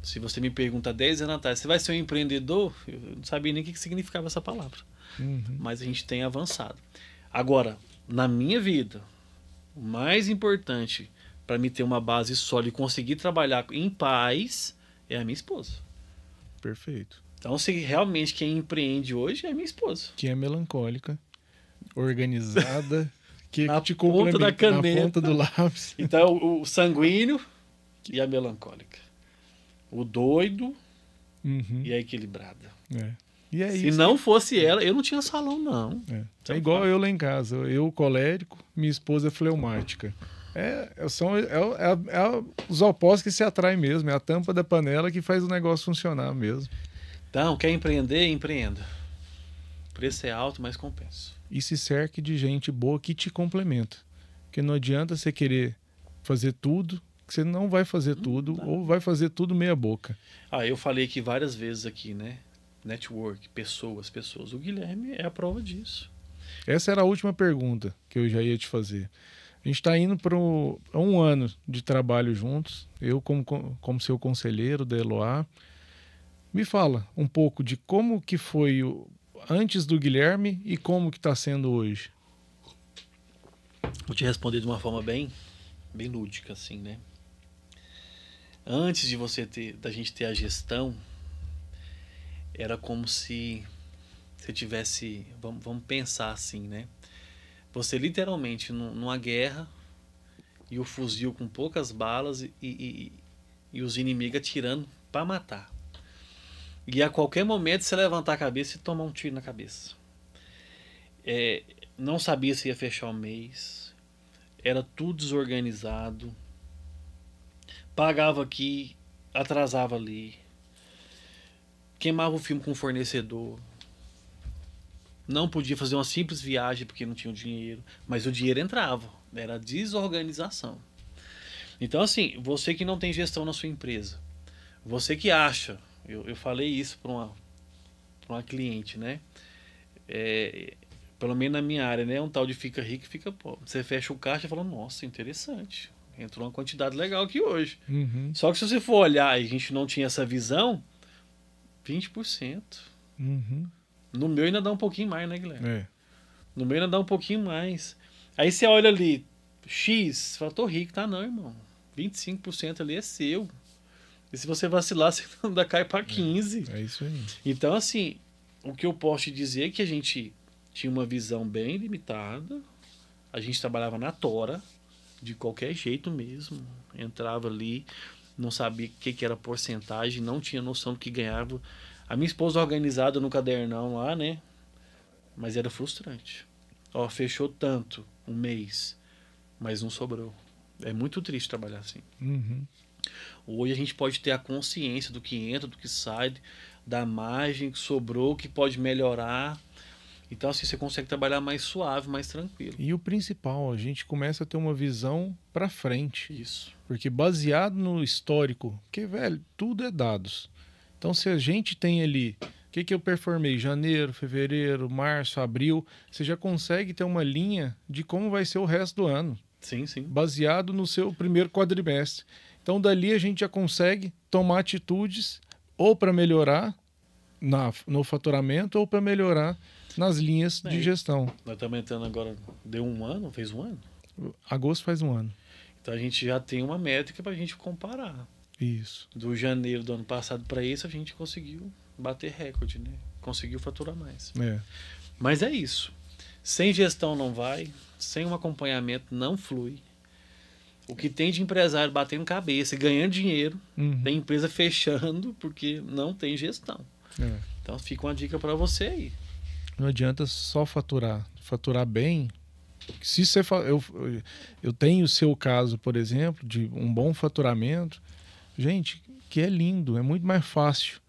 Se você me pergunta 10 anos atrás, você vai ser um empreendedor? Eu não sabia nem o que significava essa palavra. Mas a gente tem avançado. Agora, na minha vida, o mais importante para me ter uma base sólida e conseguir trabalhar em paz é a minha esposa. Perfeito. Então, se realmente quem empreende hoje é a minha esposa. Que é melancólica, organizada, que Na te ponta complementa da caneta. na ponta do lápis. Então, o sanguíneo e a melancólica. O doido e a equilibrada. E é Se isso. não fosse ela, eu não tinha salão, não. É igual eu lá em casa. Eu colérico, minha esposa fleumática. Os opostos que se atraem mesmo. É a tampa da panela que faz o negócio funcionar mesmo. Então, quer empreender? Empreenda. O preço é alto, mas compensa. E se cerque de gente boa que te complementa. Porque não adianta você querer fazer tudo, que você não vai fazer tudo, ou vai fazer tudo meia boca. Eu falei aqui várias vezes aqui, né? Network, pessoas. O Guilherme é a prova disso. Essa era a última pergunta que eu já ia te fazer. A gente está indo para um ano de trabalho juntos, eu como seu conselheiro da Eloá. Me fala um pouco de como que foi antes do Guilherme e como que está sendo hoje. Vou te responder de uma forma bem lúdica, assim, né? Antes de da gente ter a gestão, era como se você tivesse, vamos pensar assim, né? Você literalmente numa guerra e o fuzil com poucas balas e os inimigos atirando para matar. E a qualquer momento você levantar a cabeça e tomar um tiro na cabeça. Não sabia se ia fechar o mês. Era tudo desorganizado. Pagava aqui, atrasava ali. Queimava o filme com o fornecedor. Não podia fazer uma simples viagem porque não tinha o dinheiro. Mas o dinheiro entrava. Era desorganização. Então, assim, você que não tem gestão na sua empresa, você que acha, eu falei isso para uma cliente, né? Pelo menos na minha área, né? Um tal de fica rico e fica pobre. Você fecha o caixa e fala, nossa, interessante. Entrou uma quantidade legal aqui hoje. Só que se você for olhar e a gente não tinha essa visão, 20%. No meu ainda dá um pouquinho mais, né, Guilherme? No meu ainda dá um pouquinho mais. Aí você olha ali, X, fala, tô rico. Tá não, irmão. 25% ali é seu. E se você vacilar, você ainda cai para 15%. É isso aí. Então, assim, o que eu posso te dizer é que a gente tinha uma visão bem limitada. A gente trabalhava na tora, de qualquer jeito mesmo. Entrava ali, não sabia o que era porcentagem, não tinha noção do que ganhava. A minha esposa organizada no cadernão lá, né? Mas era frustrante. Fechou tanto um mês, mas não sobrou. É muito triste trabalhar assim. Hoje a gente pode ter a consciência do que entra, do que sai, da margem que sobrou, que pode melhorar. Então, assim, você consegue trabalhar mais suave, mais tranquilo. E o principal, a gente começa a ter uma visão para frente. Isso. Porque baseado no histórico, porque, velho, tudo é dados. Então, se a gente tem ali, o que eu performei? Janeiro, fevereiro, março, abril, você já consegue ter uma linha de como vai ser o resto do ano. Sim. Baseado no seu primeiro quadrimestre. Então, dali a gente já consegue tomar atitudes ou para melhorar no faturamento ou para melhorar nas linhas de gestão. Nós estamos entrando agora, fez um ano? Agosto faz um ano. Então a gente já tem uma métrica para a gente comparar. Isso. Do janeiro do ano passado para esse, a gente conseguiu bater recorde, né? Conseguiu faturar mais. É. Mas é isso. Sem gestão não vai, sem um acompanhamento não flui. O que tem de empresário batendo cabeça e ganhando dinheiro, tem empresa fechando porque não tem gestão. É. Então fica uma dica para você aí. Não adianta só faturar. Faturar bem. Se você eu tenho o seu caso, por exemplo, de um bom faturamento, gente, que é lindo, é muito mais fácil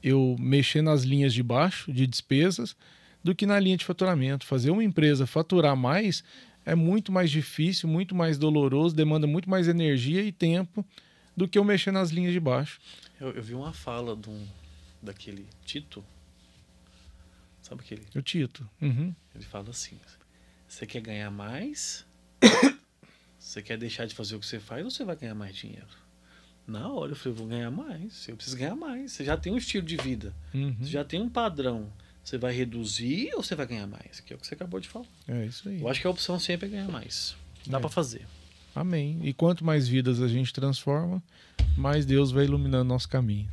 eu mexer nas linhas de baixo de despesas do que na linha de faturamento. Fazer uma empresa faturar mais é muito mais difícil, muito mais doloroso, demanda muito mais energia e tempo do que eu mexer nas linhas de baixo. Eu vi uma fala daquele Tito, sabe aquele? O Tito. Uhum. Ele fala assim: você quer ganhar mais? Você quer deixar de fazer o que você faz ou você vai ganhar mais dinheiro? Na hora eu falei, vou ganhar mais. Eu preciso ganhar mais. Você já tem um estilo de vida. Você já tem um padrão. Você vai reduzir ou você vai ganhar mais? Que é o que você acabou de falar. É isso aí. Eu acho que a opção sempre é ganhar mais. Dá pra fazer. Amém. E quanto mais vidas a gente transforma, mais Deus vai iluminando nosso caminho.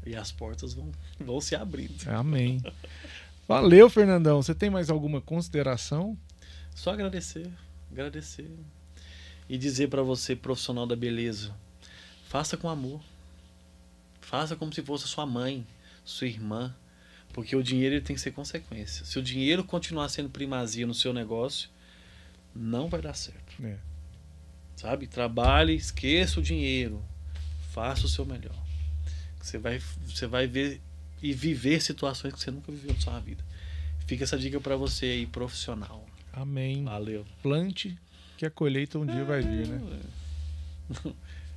E as portas vão se abrindo. Amém. Valeu, Fernandão. Você tem mais alguma consideração? Só agradecer. E dizer pra você, profissional da beleza, faça com amor. Faça como se fosse sua mãe, sua irmã. Porque o dinheiro ele tem que ser consequência. Se o dinheiro continuar sendo primazia no seu negócio, não vai dar certo. É. Sabe? Trabalhe, esqueça o dinheiro. Faça o seu melhor. Você vai ver e viver situações que você nunca viveu na sua vida. Fica essa dica pra você aí, profissional. Amém. Valeu. Plante, que a colheita um dia vai vir, né?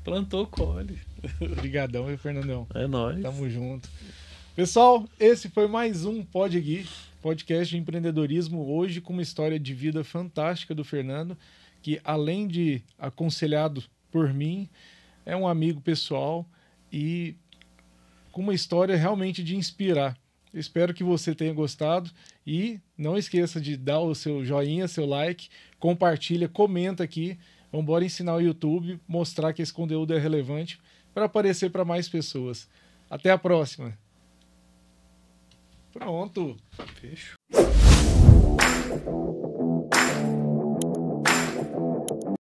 Plantou, colhe. Obrigadão, viu, Fernandão? É nóis. Tamo junto. Pessoal, esse foi mais um Pod Gui, podcast de empreendedorismo, hoje com uma história de vida fantástica do Fernando, que além de aconselhado por mim, é um amigo pessoal e com uma história realmente de inspirar. Espero que você tenha gostado e não esqueça de dar o seu joinha, seu like, compartilha, comenta aqui. Vamos embora ensinar o YouTube, mostrar que esse conteúdo é relevante para aparecer para mais pessoas. Até a próxima. Pronto. Fechou.